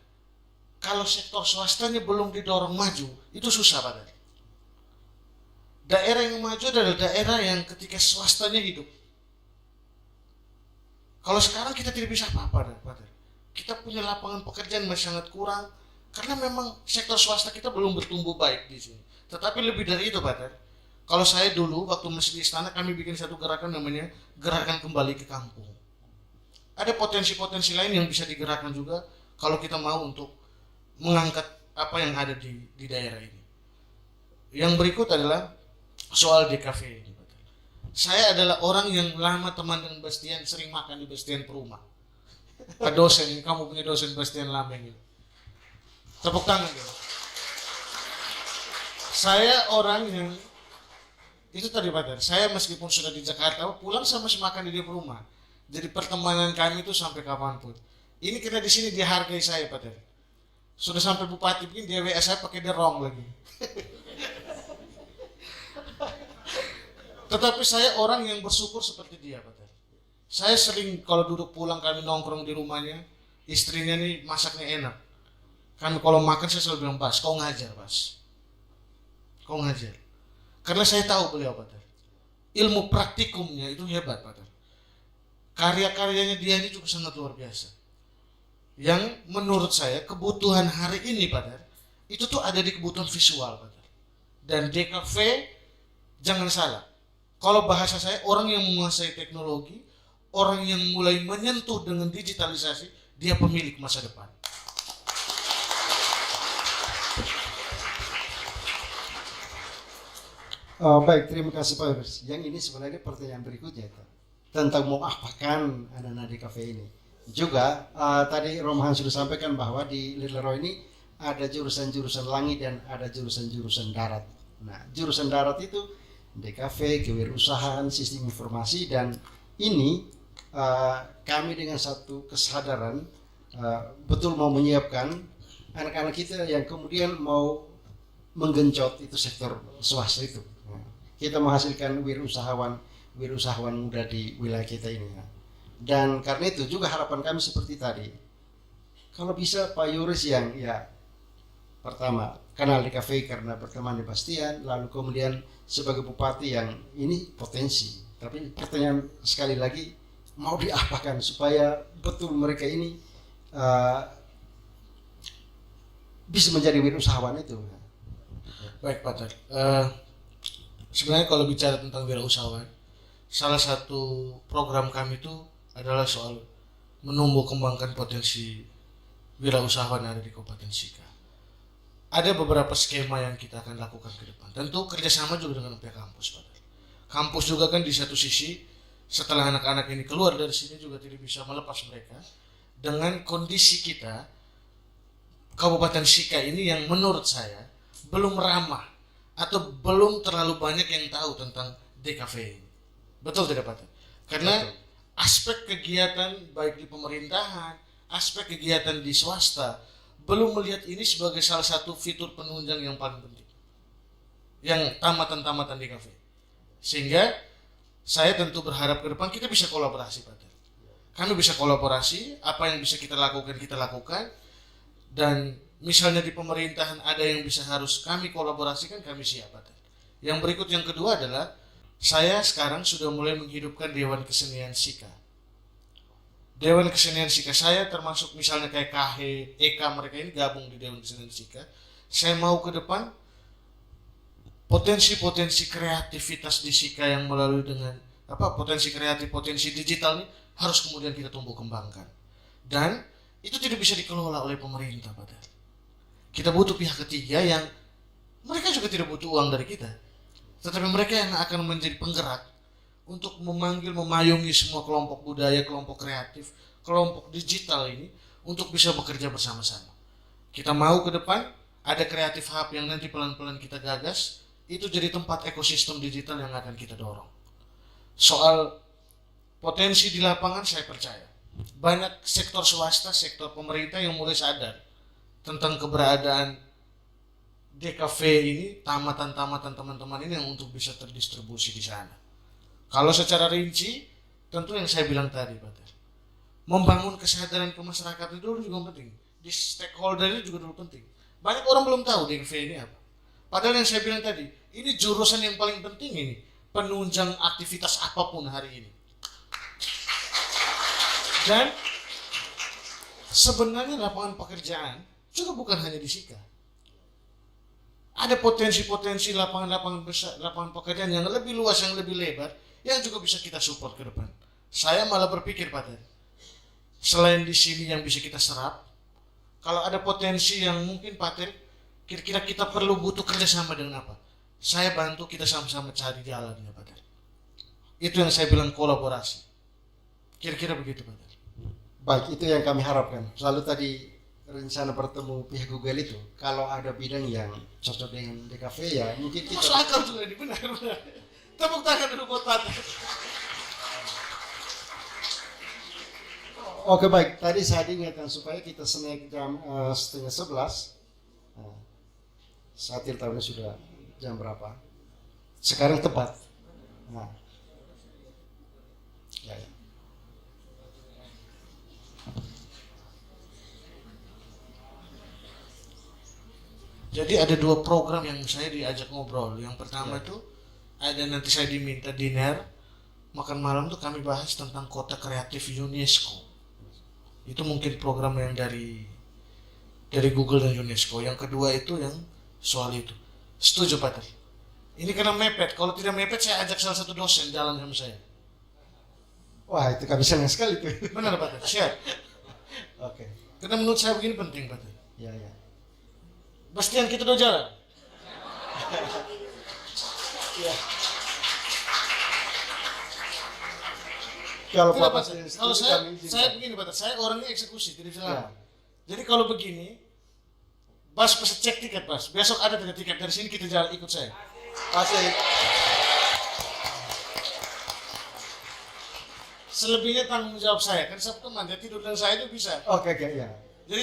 B: kalau sektor swastanya belum didorong maju, itu susah, Pak. Daerah yang maju adalah daerah yang ketika swastanya hidup. Kalau sekarang kita tidak bisa apa-apa, Pak. Kita punya lapangan pekerjaan masih sangat kurang karena memang sektor swasta kita belum bertumbuh baik di sini. Tetapi lebih dari itu, Pak. Kalau saya dulu waktu masih di istana, kami bikin satu gerakan namanya Gerakan Kembali ke Kampung. Ada potensi-potensi lain yang bisa digerakkan juga kalau kita mau untuk mengangkat apa yang ada di daerah ini. Yang berikut adalah soal DKV ini. Saya adalah orang yang lama teman dengan Bastian, sering makan di Bastian Perumah. Pak dosen, kamu punya dosen Bastian lama ini. Tepuk tangan dong. Saya orang yang itu tadi, Pak. Saya meskipun sudah di Jakarta, pulang sama makan di dia rumah. Jadi pertemanan kami itu sampai kapanpun. Ini karena di sini dia hargai saya, Pak. Sudah sampai bupati begini dia WA saya pakai derong lagi. Tetapi saya orang yang bersyukur seperti dia, Pak. Saya sering kalau duduk pulang kami nongkrong di rumahnya, istrinya nih masaknya enak. Kami kalau makan saya selalu bilang, Bas, kau ngajar, Bas. Kau ngajar. Karena saya tahu beliau, Pak. Ilmu praktikumnya itu hebat, Pak. Karya-karyanya dia ini juga sangat luar biasa. Yang menurut saya kebutuhan hari ini, Pak, itu tuh ada di kebutuhan visual, Pak. Dan DKV jangan salah. Kalau bahasa saya, orang yang menguasai teknologi, orang yang mulai menyentuh dengan digitalisasi, dia pemilik masa depan.
A: Baik, terima kasih Pak Yoris. Yang ini sebenarnya pertanyaan berikutnya itu tentang mau apakan anak-anak di kafe ini. Juga tadi Romahan sudah sampaikan bahwa di Leroy ini ada jurusan-jurusan langit dan ada jurusan-jurusan darat. Nah, jurusan darat itu DKV, kewirausahaan, sistem informasi, dan ini kami dengan satu kesadaran betul mau menyiapkan anak-anak kita yang kemudian mau menggenjot itu sektor swasta itu. Kita menghasilkan wirausahawan muda di wilayah kita ini. Dan karena itu juga harapan kami seperti tadi. Kalau bisa Pak Yoris yang ya pertama kenal di kafe karena berteman di Bastian, lalu kemudian sebagai bupati yang ini potensi. Tapi pertanyaan sekali lagi, mau diapakan supaya betul mereka ini bisa menjadi wirausahawan itu.
B: Baik, Pak Tar. Sebenarnya kalau bicara tentang wirausahawan, salah satu program kami itu adalah soal menumbuh kembangkan potensi wirausahawan yang ada di Kabupaten Sika. Ada beberapa skema yang kita akan lakukan ke depan. Tentu kerjasama juga dengan pihak kampus, Pak. Kampus juga kan di satu sisi setelah anak-anak ini keluar dari sini juga tidak bisa melepas mereka dengan kondisi kita Kabupaten Sika ini yang menurut saya belum ramah atau belum terlalu banyak yang tahu tentang DKV ini. Betul tidak, Pak? Karena betul. Aspek kegiatan baik di pemerintahan, aspek kegiatan di swasta belum melihat ini sebagai salah satu fitur penunjang yang paling penting. Yang tamatan-tamatan DKV. Sehingga saya tentu berharap ke depan kita bisa kolaborasi, Pak. Kami bisa kolaborasi, apa yang bisa kita lakukan, dan misalnya di pemerintahan ada yang bisa harus kami kolaborasikan, kami siap. Yang berikut yang kedua adalah saya sekarang sudah mulai menghidupkan Dewan Kesenian Sika. Dewan Kesenian Sika saya termasuk misalnya kayak KH, EK, mereka ini gabung di Dewan Kesenian Sika. Saya mau ke depan potensi-potensi kreativitas di Sika yang melalui dengan potensi kreatif, potensi digital ini harus kemudian kita tumbuh kembangkan. Dan itu tidak bisa dikelola oleh pemerintah, Pak. Kita butuh pihak ketiga yang mereka juga tidak butuh uang dari kita, tetapi mereka yang akan menjadi penggerak untuk memanggil, memayungi semua kelompok budaya, kelompok kreatif, kelompok digital ini untuk bisa bekerja bersama-sama. Kita mau ke depan ada kreatif hub yang nanti pelan-pelan kita gagas, itu jadi tempat ekosistem digital yang akan kita dorong. Soal potensi di lapangan saya percaya banyak sektor swasta, sektor pemerintah yang mulai sadar tentang keberadaan DKV ini, tamatan-tamatan teman-teman ini yang untuk bisa terdistribusi di sana. Kalau secara rinci, tentu yang saya bilang tadi, Pak, membangun kesadaran ke masyarakat itu dulu juga penting. Di stakeholder itu juga dulu penting. Banyak orang belum tahu DKV ini apa. Padahal yang saya bilang tadi, ini jurusan yang paling penting ini, penunjang aktivitas apapun hari ini. Dan sebenarnya lapangan pekerjaan juga bukan hanya di Sika. Ada potensi-potensi lapangan-lapangan besar, lapangan pekerjaan yang lebih luas, yang lebih lebar, yang juga bisa kita support ke depan. Saya malah berpikir, Pak, selain di sini yang bisa kita serap, kalau ada potensi yang mungkin, Pak, kira-kira kita perlu butuh kerjasama dengan apa? Saya bantu, kita sama-sama cari jalannya, Pak. Itu yang saya bilang kolaborasi. Kira-kira begitu, Pak.
A: Baik, itu yang kami harapkan. Lalu tadi rencana bertemu pihak Google itu, kalau ada bidang yang cocok dengan DKV ya mungkin kita.
B: Masuk akal juga ini, benar. Tepuk tangan dulu buat Pak.
A: Oke, baik, tadi saya diingatkan supaya kita snack jam 10:30. Saat tahunnya sudah jam berapa? Sekarang tepat. Nah. Ya.
B: Jadi ada dua program yang saya diajak ngobrol. Yang pertama itu ada nanti saya diminta dinner, makan malam tuh kami bahas tentang kota kreatif UNESCO. Itu mungkin program yang dari Google dan UNESCO. Yang kedua itu yang soal itu. Setuju, Pak? Ini karena mepet. Kalau tidak mepet saya ajak salah satu dosen jalan sama saya.
A: Wah, itu kami senang sekali tuh.
B: Benar, Pak? Siap.
A: Oke.
B: Karena menurut saya begini penting, Pak.
A: Ya, ya.
B: Bastian, kita udah jalan.
A: Ya. Kalau
B: Tidak,
A: Pak
B: Pak.
A: Presiden
B: Kalau
A: setuju, kami izinkan.
B: saya begini, Pak. Saya orangnya eksekusi, tidak bisa lama.
A: Ya.
B: Jadi kalau begini, Bas pasti cek tiket, Bas. Besok ada tiket dari sini, kita jalan, ikut saya.
A: Asik.
B: Selebihnya tanggung jawab saya. Kan Sabtu manja tidur dan saya itu bisa.
A: Oke, ya.
B: Jadi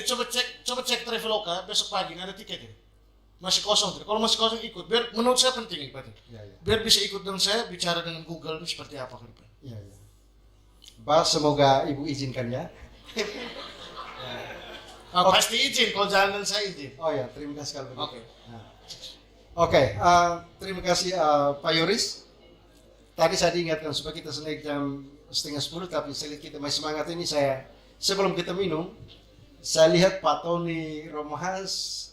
B: coba cek Traveloka besok pagi ada tiket ya. Masih kosong. Kalau masih kosong ikut. Biar menurut saya penting, Pak.
A: Ya, ya.
B: Biar bisa ikut dengan saya bicara dengan Google itu seperti apa ke depan.
A: Ya, ya. Bas, semoga Ibu izinkan ya.
B: Pasti izin, kalau jalan dan saya izin.
A: Oh ya, terima kasih kalau begitu.
B: Oke.
A: Nah. Oke, terima kasih Pak Yoris. Tadi saya diingatkan supaya kita snack jam 9:30, tapi saya lihat kita masih semangat ini. Sebelum kita minum, saya lihat Pak Tony Romahans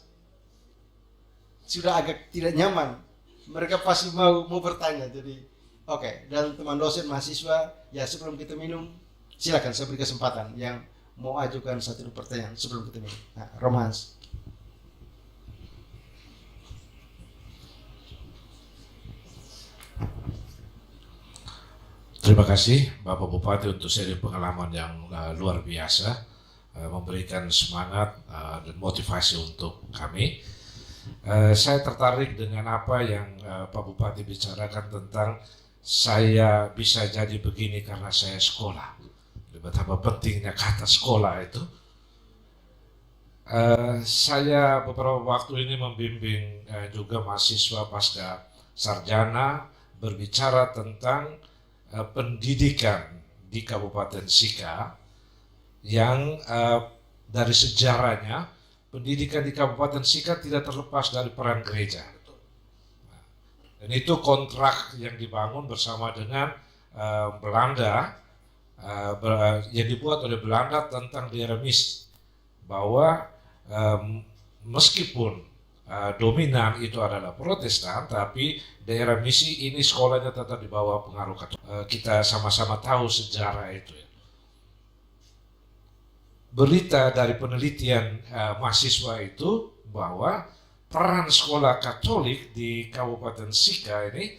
A: sudah agak tidak nyaman. Mereka pasti mau bertanya. Jadi, oke. Dan teman dosen mahasiswa, ya sebelum kita minum, silakan saya beri kesempatan yang mau ajukan satu pertanyaan sebelum kita minum. Nah, Romahans.
C: Terima kasih Bapak Bupati untuk seri pengalaman yang luar biasa, memberikan semangat dan motivasi untuk kami. Saya tertarik dengan apa yang Pak Bupati bicarakan tentang saya bisa jadi begini karena saya sekolah. Betapa pentingnya kata sekolah itu. Saya beberapa waktu ini membimbing juga mahasiswa pasca sarjana berbicara tentang pendidikan di Kabupaten Sika yang dari sejarahnya pendidikan di Kabupaten Sika tidak terlepas dari peran gereja. Dan itu kontrak yang dibangun bersama dengan Belanda, yang dibuat oleh Belanda tentang Diremis, bahwa meskipun dominan itu adalah Protestan, tapi daerah misi ini sekolahnya tetap di bawah pengaruh Katolik. Kita sama-sama tahu sejarah itu ya. Berita dari penelitian mahasiswa itu bahwa peran sekolah Katolik di Kabupaten Sika ini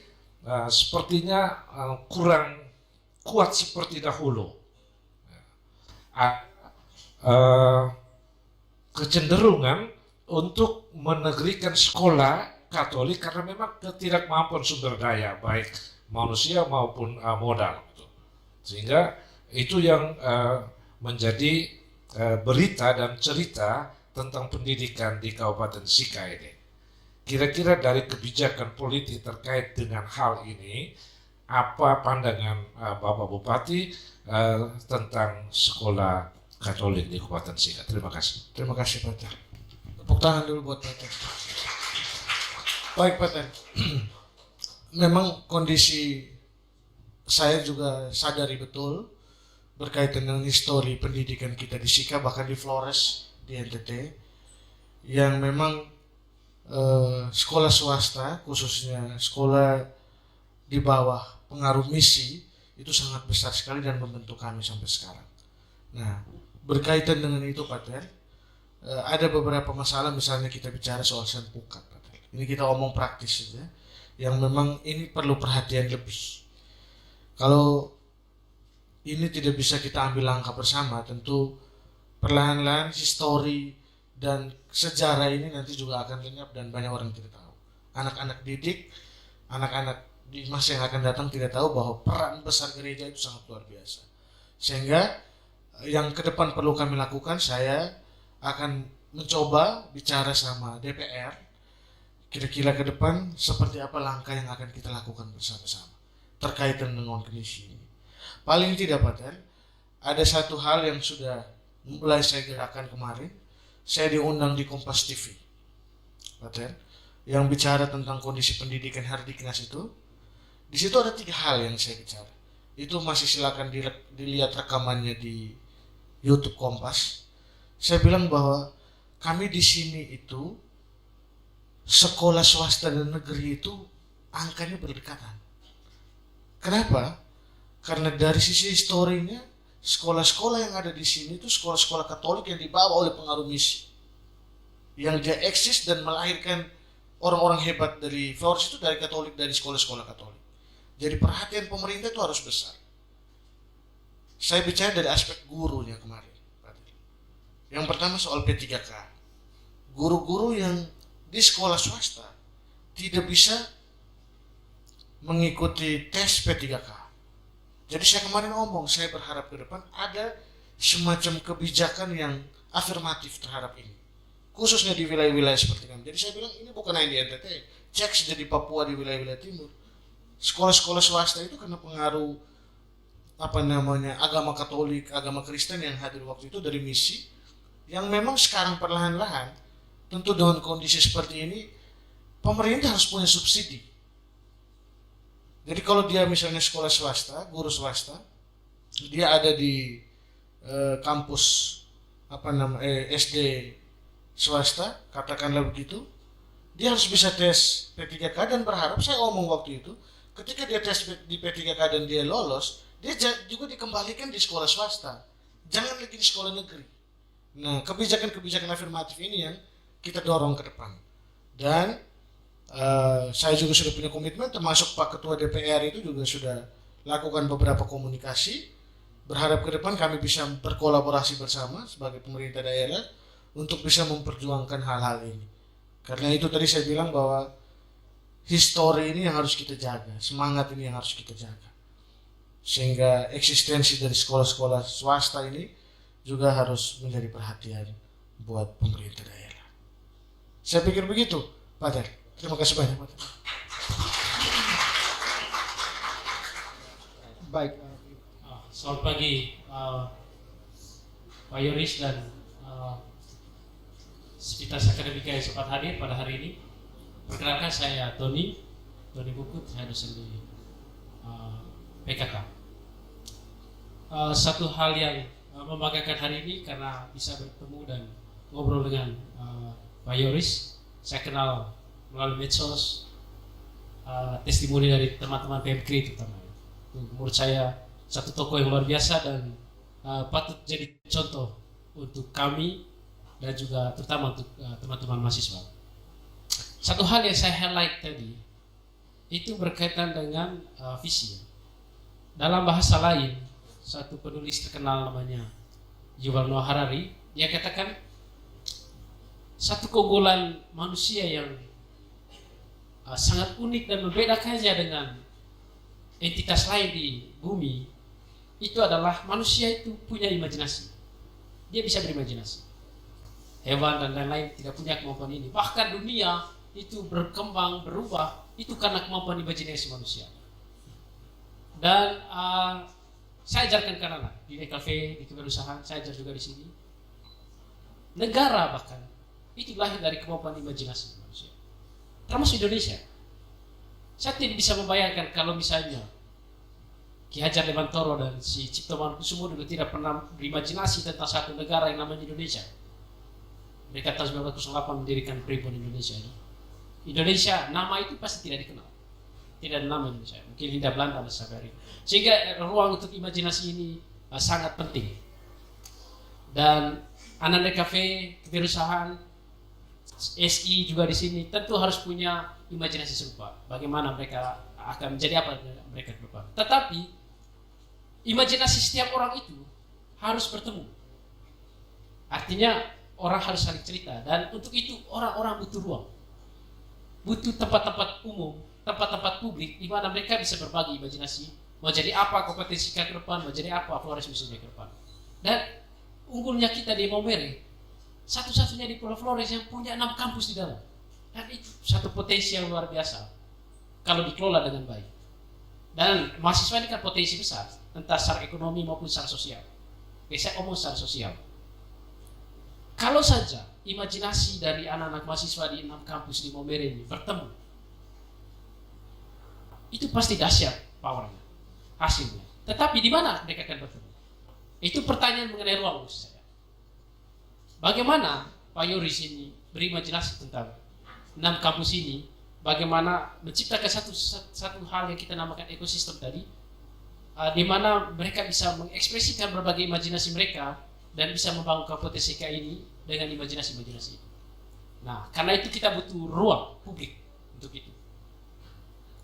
C: sepertinya kurang kuat seperti dahulu. Kecenderungan untuk menegrikan sekolah Katolik karena memang ketidakmampuan sumber daya baik manusia maupun modal, sehingga itu yang menjadi berita dan cerita tentang pendidikan di Kabupaten Sika ini. Kira-kira dari kebijakan politik terkait dengan hal ini, apa pandangan Bapak Bupati tentang sekolah Katolik di Kabupaten Sika? Terima kasih.
B: Terima kasih Pak Ter. Tepuk tangan dulu buat Pak Ter. Baik Pak Ter. Memang kondisi saya juga sadari betul berkaitan dengan histori pendidikan kita di Sika, bahkan di Flores, di NTT, yang memang sekolah swasta, khususnya sekolah di bawah pengaruh misi, itu sangat besar sekali dan membentuk kami sampai sekarang. Nah, berkaitan dengan itu Pak Ter, ada beberapa masalah, misalnya kita bicara soal Senpukat Pak Ter. Ini kita omong praktis saja, yang memang ini perlu perhatian lebih. Kalau ini tidak bisa kita ambil langkah bersama, tentu perlahan-lahan histori dan sejarah ini nanti juga akan lenyap dan banyak orang tidak tahu. Anak-anak didik, anak-anak di masa yang akan datang tidak tahu bahwa peran besar gereja itu sangat luar biasa. Sehingga yang ke depan perlu kami lakukan, saya akan mencoba bicara sama DPR, kira-kira ke depan seperti apa langkah yang akan kita lakukan bersama-sama terkait dengan kondisi ini. Paling tidak Pak Ter, ada satu hal yang sudah mulai saya gerakan kemarin. Saya diundang di Kompas TV Pak Ter, yang bicara tentang kondisi pendidikan Hardiknas itu. Di situ ada 3 hal yang saya bicara. Itu masih silakan dilihat rekamannya di YouTube Kompas. Saya bilang bahwa kami di sini itu sekolah swasta dan negeri itu angkanya berdekatan. Kenapa? Karena dari sisi historinya, sekolah-sekolah yang ada di sini itu sekolah-sekolah Katolik yang dibawa oleh pengaruh misi, yang dia eksis dan melahirkan orang-orang hebat dari Flores itu dari Katolik, dari sekolah-sekolah Katolik. Jadi perhatian pemerintah itu harus besar. Saya bicara dari aspek gurunya kemarin. Yang pertama soal P3K. Guru-guru yang di sekolah swasta tidak bisa mengikuti tes P3K. Jadi saya kemarin ngomong, saya berharap ke depan ada semacam kebijakan yang afirmatif terhadap ini, khususnya di wilayah-wilayah seperti kami. Jadi saya bilang ini bukan hanya di NTT, cek saja di Papua, di wilayah-wilayah timur. Sekolah-sekolah swasta itu karena pengaruh agama Katolik, agama Kristen yang hadir waktu itu dari misi, yang memang sekarang perlahan-lahan, tentu dengan kondisi seperti ini, pemerintah harus punya subsidi. Jadi kalau dia misalnya sekolah swasta, guru swasta, dia ada di kampus SD swasta, katakanlah begitu, dia harus bisa tes P3K dan berharap, saya omong waktu itu, ketika dia tes di P3K dan dia lolos, dia juga dikembalikan di sekolah swasta, jangan lagi di sekolah negeri. Nah, kebijakan-kebijakan afirmatif ini yang kita dorong ke depan. Dan saya juga sudah punya komitmen, termasuk Pak Ketua DPR itu juga sudah lakukan beberapa komunikasi. Berharap ke depan kami bisa berkolaborasi bersama sebagai pemerintah daerah untuk bisa memperjuangkan hal-hal ini. Karena itu tadi saya bilang bahwa histori ini yang harus kita jaga, semangat ini yang harus kita jaga. Sehingga eksistensi dari sekolah-sekolah swasta ini juga harus menjadi perhatian buat pemerintah daerah. Saya pikir begitu, Pak Ter. Terima kasih banyak, Pak.
A: Baik.
D: Selamat pagi, Pak Yoris dan Sivitas Akademika yang sempat hadir pada hari ini. Perkenalkan, saya Tony Bukut, saya dosen di PKK. Satu hal yang membanggakan hari ini karena bisa bertemu dan ngobrol dengan Pak Yoris. saya kenal melalui medsos, testimoni dari teman-teman PMK terutama. Menurut saya satu tokoh yang luar biasa dan patut jadi contoh untuk kami dan juga terutama untuk teman-teman mahasiswa. Satu hal yang saya highlight tadi itu berkaitan dengan visi. Dalam bahasa lain, satu penulis terkenal namanya Yuval Noah Harari, dia katakan satu keunggulan manusia yang sangat unik dan membedakannya dengan entitas lain di bumi itu adalah manusia itu punya imajinasi. Dia bisa berimajinasi. Hewan dan lain-lain tidak punya kemampuan ini. Bahkan dunia itu berkembang, berubah itu karena kemampuan imajinasi manusia. Dan saya ajarkan ke anak di cafe, di kewirausahaan, saya ajar juga di sini. Negara bahkan itu lahir dari kemampuan imajinasi manusia. Termasuk Indonesia. Saya tidak bisa membayangkan kalau misalnya Ki Hajar Dewantara dan si Cipto Mangunkusumo dulu tidak pernah berimajinasi tentang satu negara yang namanya Indonesia. Mereka tahun 1908 mendirikan Pribon Indonesia ini. Indonesia, nama itu pasti tidak dikenal. Tidak ada nama Indonesia. Mungkin Hindia Belanda dan sebagainya. Sehingga ruang untuk imajinasi ini sangat penting. Dan Ananda Cafe, kewirausahaan, SI juga di sini tentu harus punya imajinasi serupa. Bagaimana mereka akan menjadi apa mereka ke depan. Tetapi imajinasi setiap orang itu harus bertemu. Artinya orang harus saling cerita dan untuk itu orang-orang butuh ruang. Butuh tempat-tempat umum, tempat-tempat publik di mana mereka bisa berbagi imajinasi. Mau jadi apa kompetensi ke depan, mau jadi apa Flores misalnya ke depan. Dan unggulnya kita di Maumere satu-satunya di Pulau Flores yang punya 6 kampus di dalam. Dan itu satu potensi yang luar biasa kalau dikelola dengan baik. Dan mahasiswa ini kan potensi besar, entah secara ekonomi maupun secara sosial. Oke, saya omong secara sosial. Kalau saja imajinasi dari anak-anak mahasiswa di 6 kampus di Maumere ini bertemu, itu pasti dahsyat powernya, hasilnya. Tetapi di mana mereka akan bertemu? Itu pertanyaan mengenai ruang maksud saya. Bagaimana Pak Yoris ini berimajinasi tentang 6 kampus ini, bagaimana menciptakan satu hal yang kita namakan ekosistem tadi, di mana mereka bisa mengekspresikan berbagai imajinasi mereka dan bisa membangun kompetensi ini dengan imajinasi-imajinasi. Nah, karena itu kita butuh ruang publik untuk itu.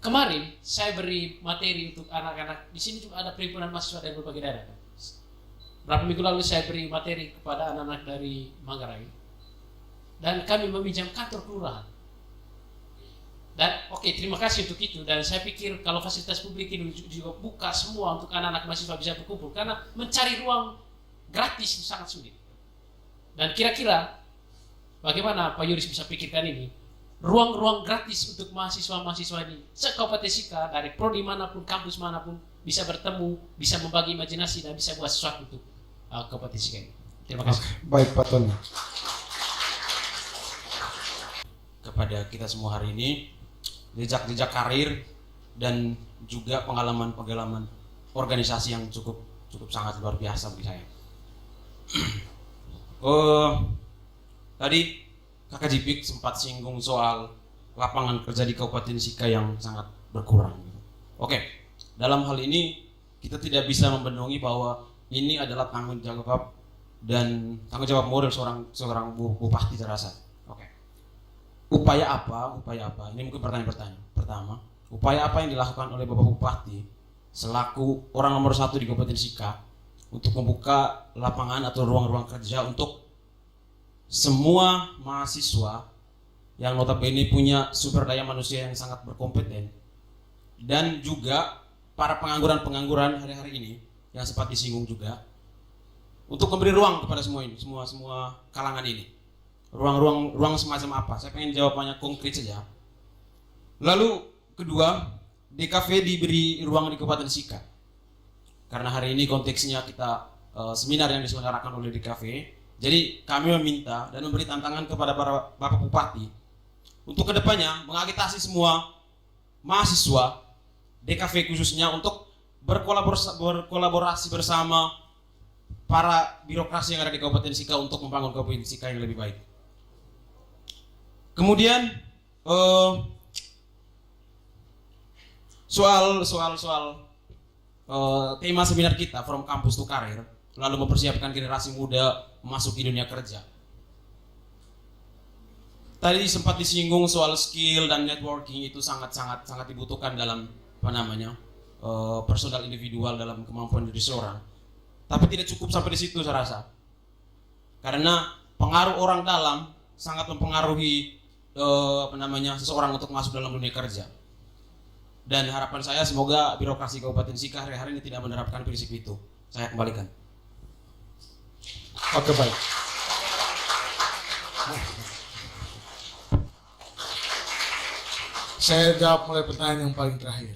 D: Kemarin saya beri materi untuk anak-anak di sini juga ada perhimpunan mahasiswa dari berbagai daerah. Berapa minggu lalu saya beri materi kepada anak-anak dari Manggarai dan kami meminjam kantor kelurahan. Dan oke, terima kasih untuk itu. Dan saya pikir kalau fasilitas publik ini juga buka semua untuk anak-anak mahasiswa bisa berkumpul karena mencari ruang gratis itu sangat sulit. Dan kira-kira bagaimana Pak Yoris bisa pikirkan ini? Ruang-ruang gratis untuk mahasiswa-mahasiswa ini sekabupaten Sika dari prodi manapun, kampus manapun bisa bertemu, bisa membagi imajinasi dan bisa buat sesuatu untuk Kabupaten Sika ini. Terima kasih.
A: Baik Pak Tony.
E: Kepada kita semua hari ini, jejak-jejak karir dan juga pengalaman-pengalaman organisasi yang cukup sangat luar biasa bagi saya. Tadi Kakak Jipik sempat singgung soal lapangan kerja di Kabupaten Sika yang sangat berkurang. Oke, dalam hal ini kita tidak bisa membendungi bahwa ini adalah tanggung jawab dan tanggung jawab moral seorang bupati terasa. Oke. Upaya apa? Ini mungkin pertanyaan pertama. Upaya apa yang dilakukan oleh Bapak Bupati selaku orang nomor 1 di Kabupaten Sika untuk membuka lapangan atau ruang-ruang kerja untuk semua mahasiswa yang notabene punya sumber daya manusia yang sangat berkompeten dan juga para pengangguran hari-hari ini yang sempat disinggung juga untuk memberi ruang kepada semua kalangan ini. Ruang semacam apa? Saya pengen jawabannya konkret saja. Lalu kedua, DKV diberi ruang di Kabupaten Sika. Karena hari ini konteksnya kita seminar yang diselenggarakan oleh DKV. Jadi kami meminta dan memberi tantangan kepada para Bapak Bupati untuk kedepannya mengagitasi semua mahasiswa DKV khususnya untuk berkolaborasi bersama para birokrasi yang ada di Kabupaten Sika untuk membangun Kabupaten Sika yang lebih baik. Kemudian soal tema seminar kita From Campus to Career, lalu mempersiapkan generasi muda memasuki dunia kerja. Tadi sempat disinggung soal skill dan networking, itu sangat dibutuhkan dalam personal individual dalam kemampuan diri seorang. Tapi tidak cukup sampai di situ saya rasa. Karena pengaruh orang dalam sangat mempengaruhi seseorang untuk masuk dalam dunia kerja. Dan harapan saya semoga birokrasi Kabupaten Sika hari-hari ini tidak menerapkan prinsip itu. Saya kembalikan.
B: Oke, baik. Saya jawab mulai pertanyaan yang paling terakhir.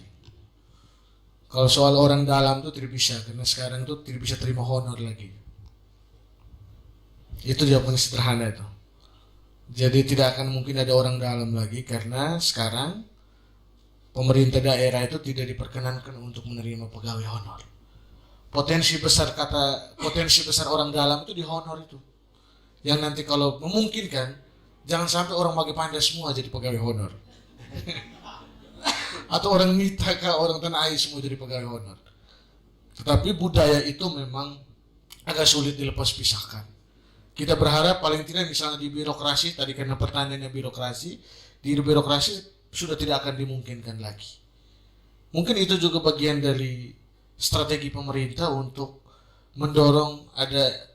B: Kalau soal orang dalam itu tidak bisa, karena sekarang itu tidak bisa terima honor lagi. Itu jawabannya sederhana itu. Jadi tidak akan mungkin ada orang dalam lagi, karena sekarang pemerintah daerah itu tidak diperkenankan untuk menerima pegawai honor. Potensi besar orang dalam itu di honor itu. Yang nanti kalau memungkinkan, jangan sampai orang bagi pandai semua jadi pegawai honor. Atau orang Mitaka, orang Tanah Air semua jadi pegawai honor. Tetapi budaya itu memang agak sulit dilepas pisahkan. Kita berharap paling tidak misalnya di birokrasi, tadi karena pertanyaannya birokrasi, di birokrasi sudah tidak akan dimungkinkan lagi. Mungkin itu juga bagian dari strategi pemerintah untuk mendorong ada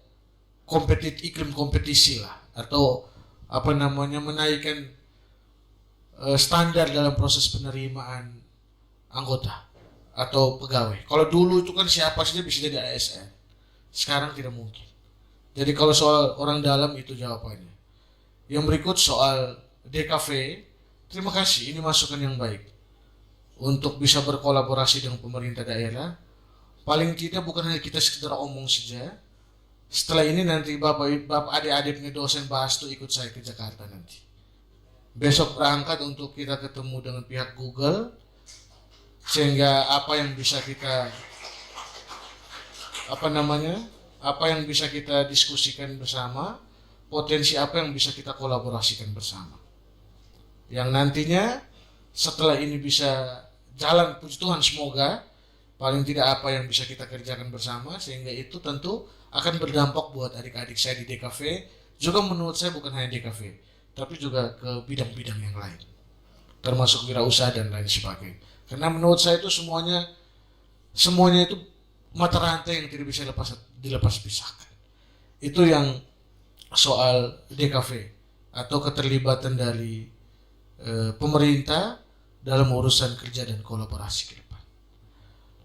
B: iklim kompetisi lah, atau menaikkan standar dalam proses penerimaan anggota atau pegawai. Kalau dulu itu kan siapa saja bisa jadi ASN, sekarang tidak mungkin. Jadi kalau soal orang dalam itu jawabannya. Yang berikut soal DKV, terima kasih, ini masukan yang baik untuk bisa berkolaborasi dengan pemerintah daerah. Paling tidak bukan hanya kita sekedar omong saja. Setelah ini nanti bapak adik-adiknya dosen bahas tuh ikut saya ke Jakarta nanti. Besok berangkat untuk kita ketemu dengan pihak Google, sehingga apa yang bisa kita diskusikan bersama, potensi apa yang bisa kita kolaborasikan bersama. Yang nantinya setelah ini bisa jalan, puji Tuhan semoga, paling tidak apa yang bisa kita kerjakan bersama, sehingga itu tentu akan berdampak buat adik-adik saya di DKV, juga menurut saya bukan hanya DKV, tapi juga ke bidang-bidang yang lain, termasuk wirausaha dan lain sebagainya. Karena menurut saya itu semuanya itu mata rantai yang tidak bisa dilepas pisahkan. Itu yang soal DKV atau keterlibatan dari pemerintah dalam urusan kerja dan kolaborasi ke depan.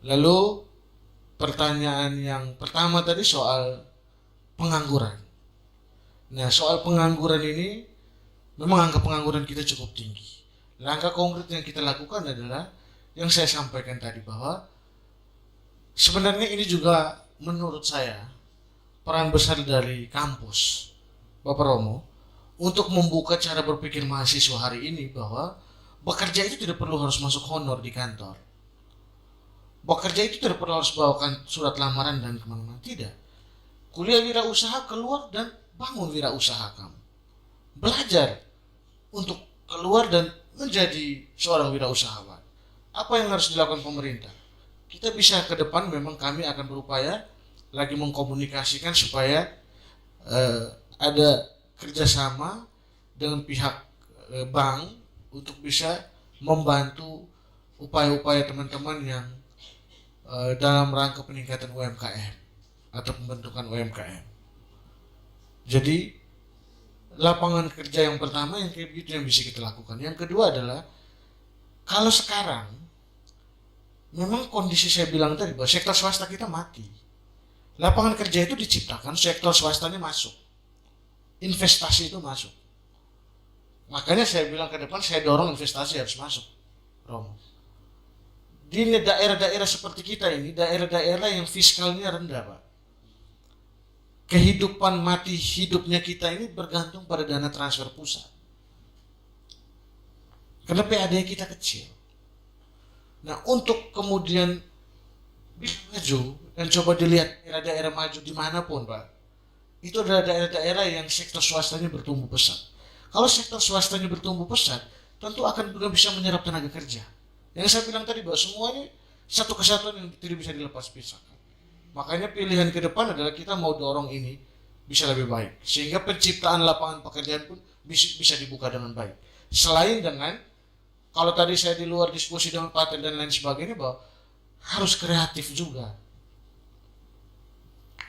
B: Lalu pertanyaan yang pertama tadi soal pengangguran. Nah, soal pengangguran ini memang angka pengangguran kita cukup tinggi. Langkah konkret yang kita lakukan adalah yang saya sampaikan tadi, bahwa sebenarnya ini juga menurut saya peran besar dari kampus Bapak Romo untuk membuka cara berpikir mahasiswa hari ini, bahwa bekerja itu tidak perlu harus masuk honor di kantor. Bekerja itu tidak perlu harus bawakan surat lamaran dan kemana-mana. Tidak. Kuliah wirausaha, keluar dan bangun wirausaha kamu. Belajar untuk keluar dan menjadi seorang wirausahawan. Apa yang harus dilakukan pemerintah? Kita bisa ke depan, memang kami akan berupaya lagi mengkomunikasikan supaya ada kerjasama dengan pihak bank untuk bisa membantu upaya-upaya teman-teman yang dalam rangka peningkatan UMKM atau pembentukan UMKM. Jadi lapangan kerja yang pertama yang kayak gitu yang bisa kita lakukan. Yang kedua adalah, kalau sekarang memang kondisi saya bilang tadi bahwa sektor swasta kita mati. Lapangan kerja itu diciptakan, sektor swastanya masuk, investasi itu masuk. Makanya saya bilang ke depan saya dorong investasi harus masuk, Romo. Di daerah-daerah seperti kita ini, daerah-daerah yang fiskalnya rendah, Pak. Kehidupan mati hidupnya kita ini bergantung pada dana transfer pusat. Karena PAD kita kecil. Nah, untuk kemudian maju dan coba dilihat daerah-daerah maju dimanapun, Pak, itu adalah daerah-daerah yang sektor swastanya bertumbuh pesat. Kalau sektor swastanya bertumbuh pesat, tentu akan juga bisa menyerap tenaga kerja. Yang saya bilang tadi bahwa semuanya satu kesatuan yang tidak bisa dilepas pisahkan. Makanya pilihan ke depan adalah kita mau dorong ini bisa lebih baik, sehingga penciptaan lapangan pekerjaan pun bisa dibuka dengan baik. Selain dengan, kalau tadi saya di luar diskusi dengan paten dan lain sebagainya, bahwa harus kreatif juga.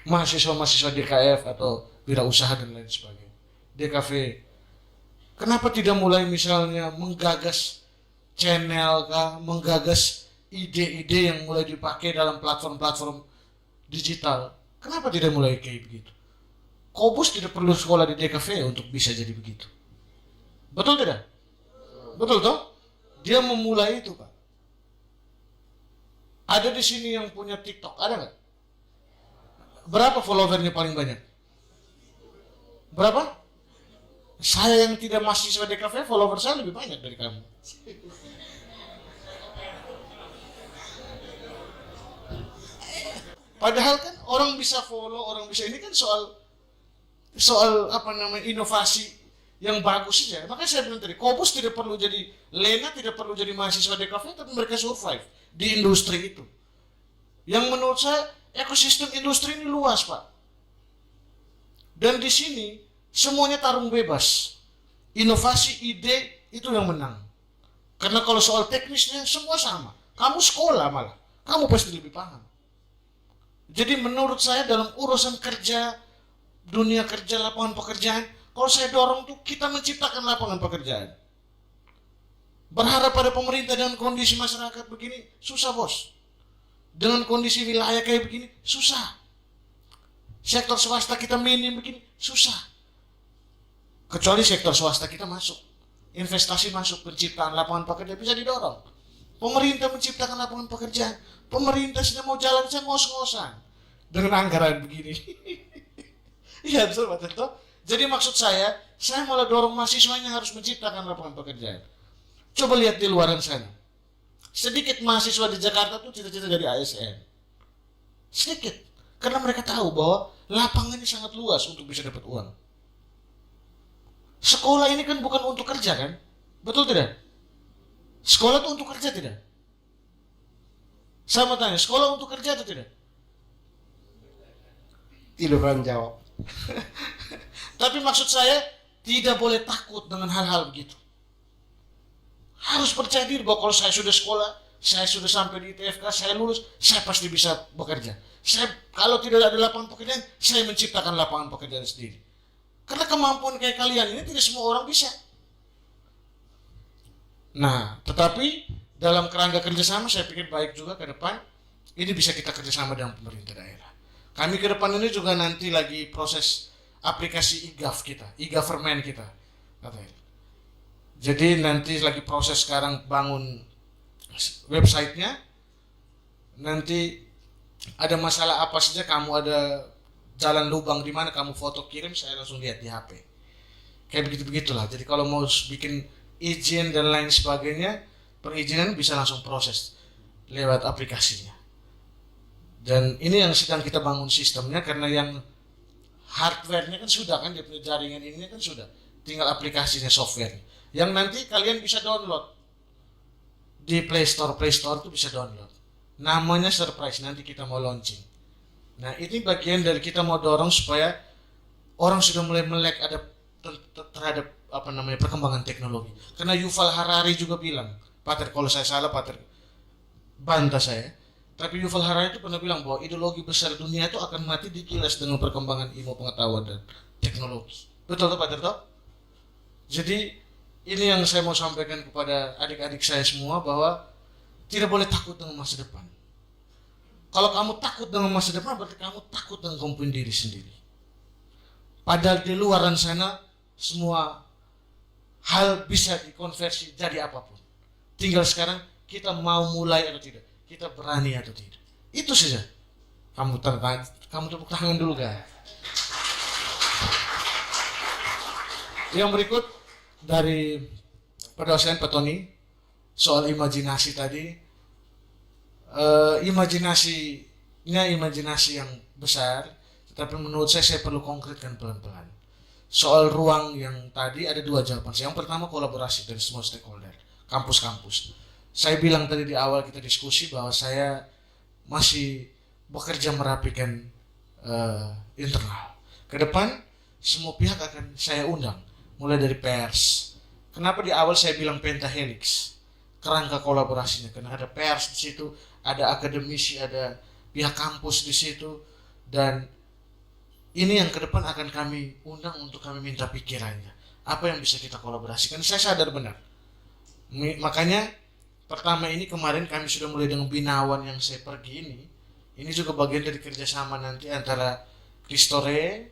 B: Mahasiswa-mahasiswa DKF atau wirausaha dan lain sebagainya, DKV, kenapa tidak mulai misalnya menggagas channel kah, menggagas ide-ide yang mulai dipakai dalam platform-platform digital? Kenapa tidak mulai kayak begitu? Kobus tidak perlu sekolah di DKV untuk bisa jadi begitu. Betul tidak? Betul toh? Dia memulai itu, Pak. Ada di sini yang punya TikTok, ada nggak? Berapa followernya paling banyak? Berapa? Saya yang tidak mahasiswa DKV, follower saya lebih banyak dari kamu. Padahal kan orang bisa follow, orang bisa, ini kan soal apa namanya, inovasi yang bagus saja. Makanya saya bilang tadi, Kobus tidak perlu jadi, Lena tidak perlu jadi mahasiswa DKV, tapi mereka survive di industri itu. Yang menurut saya ekosistem industri ini luas, Pak. Dan di sini semuanya tarung bebas. Inovasi, ide itu yang menang. Karena kalau soal teknisnya semua sama. Kamu sekolah malah, kamu pasti lebih paham. Jadi menurut saya dalam urusan kerja, dunia kerja, lapangan pekerjaan, kalau saya dorong tuh kita menciptakan lapangan pekerjaan. Berharap pada pemerintah dengan kondisi masyarakat begini, susah bos. Dengan kondisi wilayah kayak begini, susah. Sektor swasta kita minim begini, susah. Kecuali sektor swasta kita masuk. Investasi masuk, penciptaan lapangan pekerjaan bisa didorong. Pemerintah menciptakan lapangan pekerjaan. Pemerintah sudah mau jalan, saya ngos-ngosan. Dengan anggaran begini. Iya betul Pak Tento. Jadi maksud saya malah dorong mahasiswanya harus menciptakan lapangan pekerjaan. Coba lihat di luaran sana. Sedikit mahasiswa di Jakarta tuh cita-cita jadi ASN. Sedikit. Karena mereka tahu bahwa lapangannya sangat luas untuk bisa dapat uang. Sekolah ini kan bukan untuk kerja kan? Betul tidak? Sekolah itu untuk kerja tidak? Saya mau tanya, sekolah untuk kerja atau tidak?
A: Tidak pernah jawab.
B: Tapi maksud saya tidak boleh takut dengan hal-hal begitu. Harus percaya diri bahwa kalau saya sudah sekolah, saya sudah sampai di ITFK, saya lulus, saya pasti bisa bekerja. Saya kalau tidak ada lapangan pekerjaan, saya menciptakan lapangan pekerjaan sendiri. Karena kemampuan kayak kalian ini tidak semua orang bisa. Nah, tetapi dalam kerangka kerjasama saya pikir baik juga ke depan ini bisa kita kerjasama dengan pemerintah daerah. Kami ke depan ini juga nanti lagi proses aplikasi e-gov kita, e-government kita. Jadi nanti lagi proses sekarang bangun websitenya. Nanti ada masalah apa saja, kamu ada jalan lubang di mana, kamu foto kirim, saya langsung lihat di HP. Kayak begitu-begitulah. Jadi kalau mau bikin izin dan lain sebagainya, perizinan bisa langsung proses lewat aplikasinya. Dan ini yang sedang kita bangun sistemnya, karena yang hardware-nya kan sudah kan, dia punya jaringan ini kan sudah, tinggal aplikasinya, software. Yang nanti kalian bisa download di Play Store itu bisa download. Namanya Surprise, nanti kita mau launching. Nah ini bagian dari kita mau dorong supaya orang sudah mulai melek ada terhadap apa namanya perkembangan teknologi. Karena Yuval Harari juga bilang, Pater kalau saya salah Pater bantah saya, tapi Yuval Harari itu pernah bilang bahwa ideologi besar dunia itu akan mati digilas dengan perkembangan ilmu pengetahuan dan teknologi. Betul tuh Pater toh? Jadi ini yang saya mau sampaikan kepada adik-adik saya semua, bahwa tidak boleh takut dengan masa depan. Kalau kamu takut dengan masa depan, berarti kamu takut dengan kamu punya diri sendiri. Padahal di luaran sana semua hal bisa dikonversi jadi apapun. Tinggal sekarang kita mau mulai atau tidak, kita berani atau tidak. Itu saja. Kamu tepuk tangan dulu kan. Yang berikut dari pendosen Pak Tony soal imajinasi tadi. Imajinasi yang besar, tetapi menurut saya perlu konkretkan pelan-pelan. soal ruang yang tadi ada dua jawaban. Yang pertama kolaborasi dari semua stakeholder, kampus-kampus. Saya bilang tadi di awal kita diskusi bahwa saya masih bekerja merapikan internal. Ke depan semua pihak akan saya undang, mulai dari pers. Kenapa di awal saya bilang pentahelix? Kerangka kolaborasinya, karena ada pers di situ, ada akademisi, ada pihak kampus di situ, dan ini yang ke depan akan kami undang untuk kami minta pikirannya. Apa yang bisa kita kolaborasikan? Saya sadar benar. Makanya pertama ini kemarin kami sudah mulai dengan Binawan yang saya pergi ini. Ini juga bagian dari kerjasama nanti antara Kristore,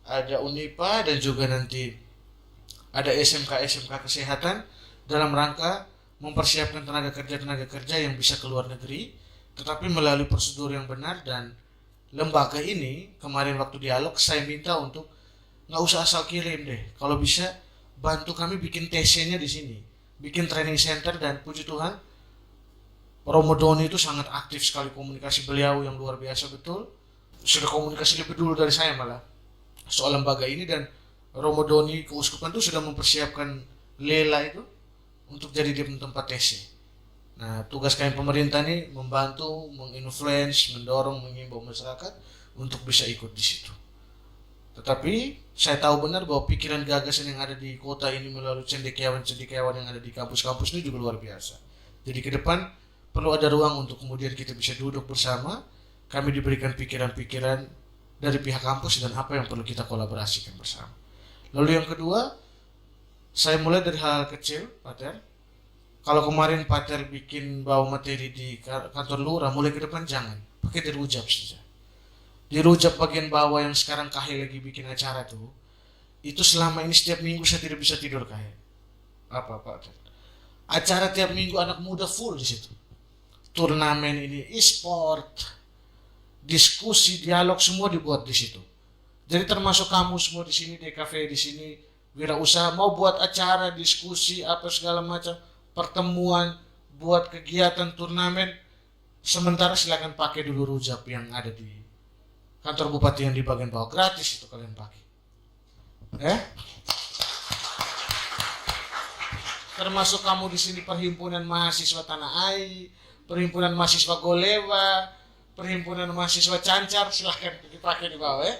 B: ada Unipa, dan juga nanti ada SMK kesehatan dalam rangka mempersiapkan tenaga kerja yang bisa ke luar negeri, tetapi melalui prosedur yang benar. Dan lembaga ini kemarin waktu dialog saya minta untuk nggak usah asal kirim deh, kalau bisa bantu kami bikin TC-nya di sini, bikin training center. Dan puji Tuhan Romo Doni itu sangat aktif sekali, komunikasi beliau yang luar biasa betul, sudah komunikasi lebih dulu dari saya malah soal lembaga ini. Dan Romo Doni keuskupan itu sudah mempersiapkan Lela itu untuk jadi di tempat TC. Nah, tugas kami pemerintah ini membantu, menginfluence, mendorong, mengimbau masyarakat untuk bisa ikut di situ. Tetapi saya tahu benar bahwa pikiran gagasan yang ada di kota ini melalui cendekiawan-cendekiawan yang ada di kampus-kampus ini juga luar biasa. Jadi ke depan perlu ada ruang untuk kemudian kita bisa duduk bersama, kami diberikan pikiran-pikiran dari pihak kampus dan apa yang perlu kita kolaborasikan bersama. Lalu yang kedua, saya mulai dari hal-hal kecil, Pater. Kalau kemarin Pater bikin bawa materi di kantor lurah, mulai ke depan jangan pakai di Rujab saja. Di Rujab bagian bawah yang sekarang Kahil lagi bikin acara tuh, itu selama ini setiap minggu saya tidak bisa tidur Kahil. Apa Pater? Acara tiap minggu anak muda full di situ. Turnamen ini e-sport, diskusi, dialog semua dibuat di situ. Jadi termasuk kamu semua di sini, DKV di sini, wirausaha mau buat acara, diskusi, apa segala macam, pertemuan, buat kegiatan turnamen, sementara silakan pakai dulu Rujab yang ada di kantor bupati yang di bagian bawah, gratis itu kalian pakai. Termasuk kamu di sini perhimpunan mahasiswa Tanah Air, perhimpunan mahasiswa Golewa, perhimpunan mahasiswa Cancar, silakan dipakai di bawah ya.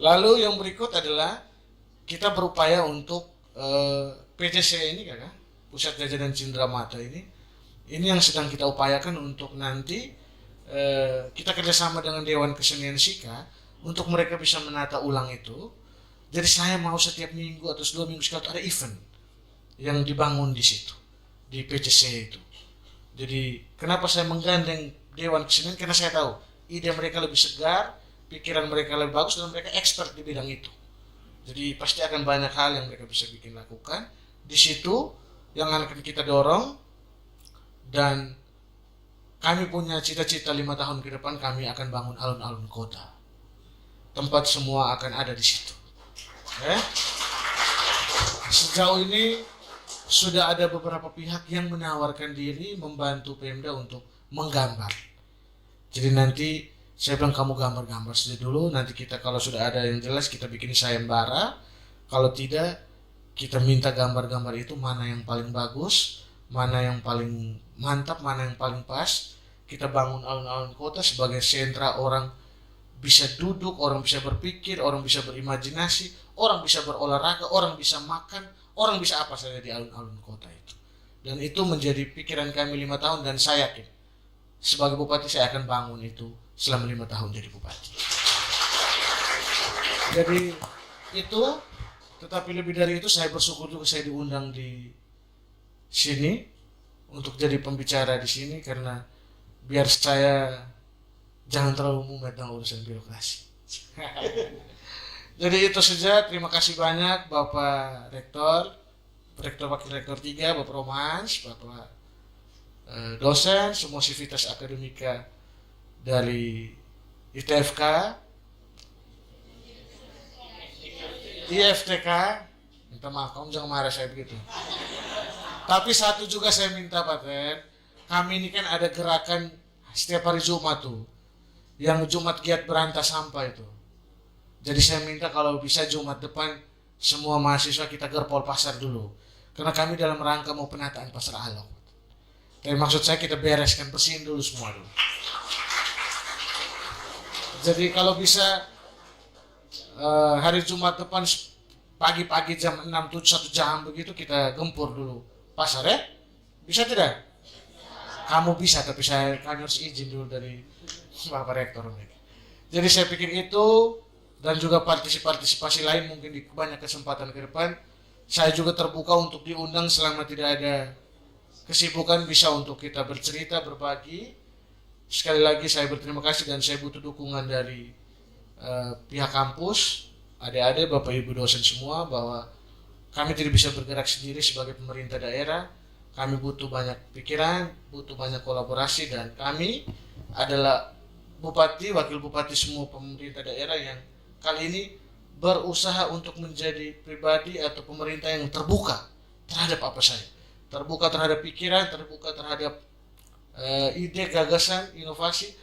B: Lalu yang berikut adalah kita berupaya untuk PCC ini kakak, Pusat Jajanan Cindera Mata ini yang sedang kita upayakan untuk nanti kita kerjasama dengan Dewan Kesenian Sika untuk mereka bisa menata ulang itu. Jadi saya mau setiap minggu atau 2 minggu sekali ada event yang dibangun di situ, di PCC itu. Jadi kenapa saya menggandeng Dewan Kesenian? Karena saya tahu ide mereka lebih segar, pikiran mereka lebih bagus, dan mereka expert di bidang itu. Jadi pasti akan banyak hal yang mereka bisa bikin lakukan di situ yang akan kita dorong. Dan kami punya cita-cita 5 tahun ke depan kami akan bangun alun-alun kota. Tempat semua akan ada di situ. Sejauh ini sudah ada beberapa pihak yang menawarkan diri membantu Pemda untuk menggambar. Jadi nanti saya bilang kamu gambar-gambar saja dulu, nanti kita kalau sudah ada yang jelas kita bikin sayembara. Kalau tidak, kita minta gambar-gambar itu mana yang paling bagus, mana yang paling mantap, mana yang paling pas. Kita bangun alun-alun kota sebagai sentra, orang bisa duduk, orang bisa berpikir, orang bisa berimajinasi, orang bisa berolahraga, orang bisa makan, orang bisa apa saja di alun-alun kota itu. Dan itu menjadi pikiran kami 5 tahun, dan saya yakin sebagai bupati saya akan bangun itu selama 5 tahun jadi bupati. Jadi itu, tetapi lebih dari itu saya bersyukur juga saya diundang di sini untuk jadi pembicara di sini, karena biar saya jangan terlalu mumet dengan urusan birokrasi. Jadi itu saja, terima kasih banyak Bapak Rektor, Wakil Rektor 3, Bapak Romans, Bapak dosen, semua sivitas akademika dari ITFK, IFTK, minta maaf, kamu jangan marah saya begitu. Tapi satu juga saya minta Pater, kami ini kan ada gerakan setiap hari Jumat tuh, yang Jumat giat berantas sampah itu. Jadi saya minta kalau bisa Jumat depan semua mahasiswa kita gerpol pasar dulu. Karena kami dalam rangka mau penataan pasar Alok. Tapi maksud saya kita bereskan, bersihin dulu semua dulu. Jadi kalau bisa hari Jumat depan pagi-pagi jam 6, 7, 1 jam begitu kita gempur dulu pasar ya. Bisa tidak? Kamu bisa, tapi kami harus izin dulu dari Bapak Rektor. Jadi saya pikir itu, dan juga partisipasi lain mungkin di banyak kesempatan ke depan. Saya juga terbuka untuk diundang selama tidak ada kesibukan, bisa untuk kita bercerita, berbagi. Sekali lagi saya berterima kasih dan saya butuh dukungan dari pihak kampus, adik-adik, bapak ibu dosen semua, bahwa kami tidak bisa bergerak sendiri sebagai pemerintah daerah. Kami butuh banyak pikiran, butuh banyak kolaborasi, dan kami adalah bupati, wakil bupati semua pemerintah daerah yang kali ini berusaha untuk menjadi pribadi atau pemerintah yang terbuka terhadap apa saja, terbuka terhadap pikiran, terbuka terhadap ide, gagasan, inovasi,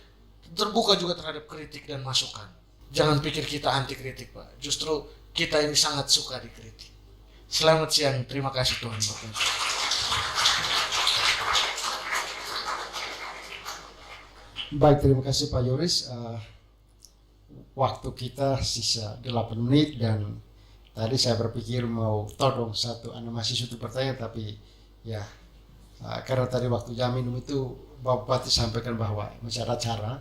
B: terbuka juga terhadap kritik dan masukan. Jangan pikir kita anti kritik, Pak. Justru kita ini sangat suka dikritik. Selamat siang, terima kasih Tuhan.
A: Baik, terima kasih Pak Yoris. Waktu kita sisa 8 menit dan tadi saya berpikir mau todong satu animasi itu pertanyaan, tapi ya karena tadi waktu jam minum itu Bapak Bupati sampaikan bahwa masih ada acara,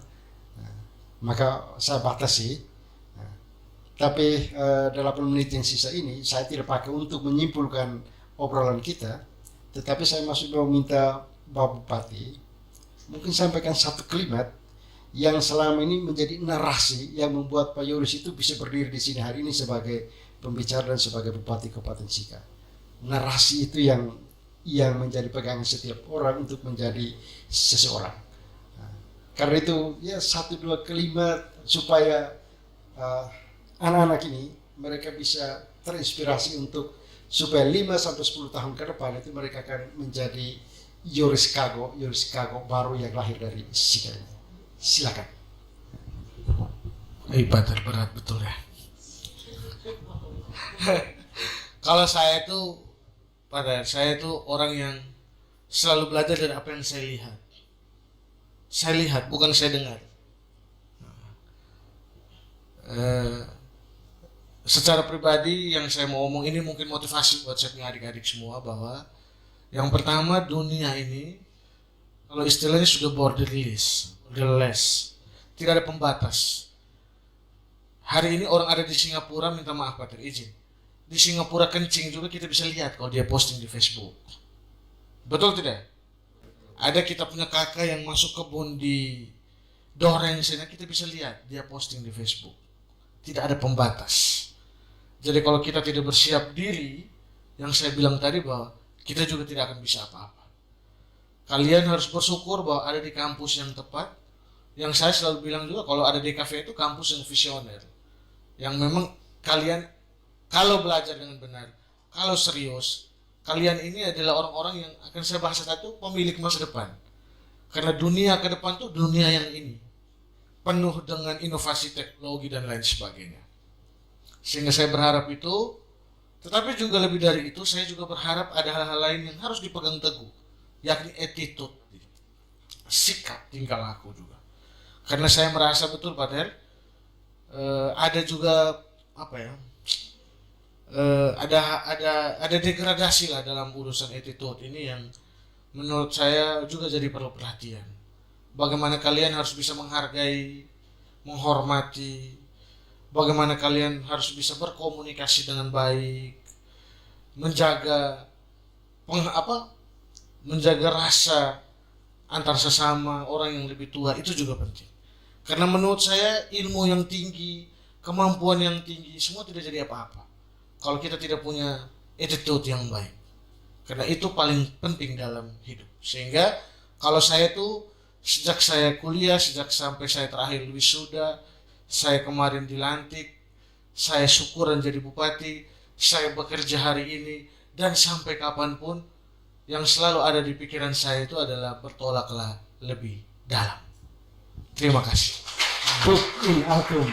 A: maka saya batasi. Tapi 8 menit yang sisa ini saya tidak pakai untuk menyimpulkan obrolan kita, tetapi saya masih mau minta Bapak Bupati mungkin sampaikan satu kalimat yang selama ini menjadi narasi yang membuat Pak Yoris itu bisa berdiri di sini hari ini sebagai pembicara dan sebagai Bupati Kabupaten Sika. Narasi itu yang menjadi pegangan setiap orang untuk menjadi seseorang. Karena itu ya 1-2 kalimat supaya anak-anak ini mereka bisa terinspirasi untuk supaya 5-10 tahun ke depan itu mereka akan menjadi Yoris Kago baru yang lahir dari Sika ini. Silakan.
B: Ibadah berat betul ya. Kalau saya itu orang yang selalu belajar dari apa yang saya lihat. Saya lihat, bukan saya dengar. Secara pribadi yang saya mau omong ini mungkin motivasi buat saya punya adik-adik semua, bahwa yang pertama, dunia ini kalau istilahnya sudah borderless, tidak ada pembatas. Hari ini orang ada di Singapura minta maaf Pak, izin. Di Singapura kencing juga kita bisa lihat kalau dia posting di Facebook. Betul tidak? Ada kita punya kakak yang masuk kebun di Doreng sana, kita bisa lihat dia posting di Facebook. Tidak ada pembatas. Jadi kalau kita tidak bersiap diri, yang saya bilang tadi, bahwa kita juga tidak akan bisa apa-apa. Kalian harus bersyukur bahwa ada di kampus yang tepat. Yang saya selalu bilang juga, kalau ada di DKV itu kampus yang visioner. Yang memang kalian kalau belajar dengan benar, kalau serius, kalian ini adalah orang-orang yang akan saya bahas tadi, pemilik masa depan. Karena dunia ke depan itu dunia yang ini penuh dengan inovasi teknologi dan lain sebagainya. Sehingga saya berharap itu, tetapi juga lebih dari itu, saya juga berharap ada hal-hal lain yang harus dipegang teguh, yakni attitude, sikap tingkah laku juga. Karena saya merasa betul Pak Der, ada juga apa ya, ada degradasi lah dalam urusan attitude ini yang menurut saya juga jadi perlu perhatian. Bagaimana kalian harus bisa menghargai, menghormati, bagaimana kalian harus bisa berkomunikasi dengan baik, menjaga rasa antar sesama orang yang lebih tua, itu juga penting. Karena menurut saya ilmu yang tinggi, kemampuan yang tinggi, semua tidak jadi apa-apa kalau kita tidak punya attitude yang baik. Karena itu paling penting dalam hidup. Sehingga kalau saya tuh sejak saya kuliah, sejak sampai saya terakhir wisuda, saya kemarin dilantik, saya syukuran jadi bupati, saya bekerja hari ini, dan sampai kapanpun yang selalu ada di pikiran saya itu adalah bertolaklah lebih dalam. Terima kasih.
A: Buk in altum.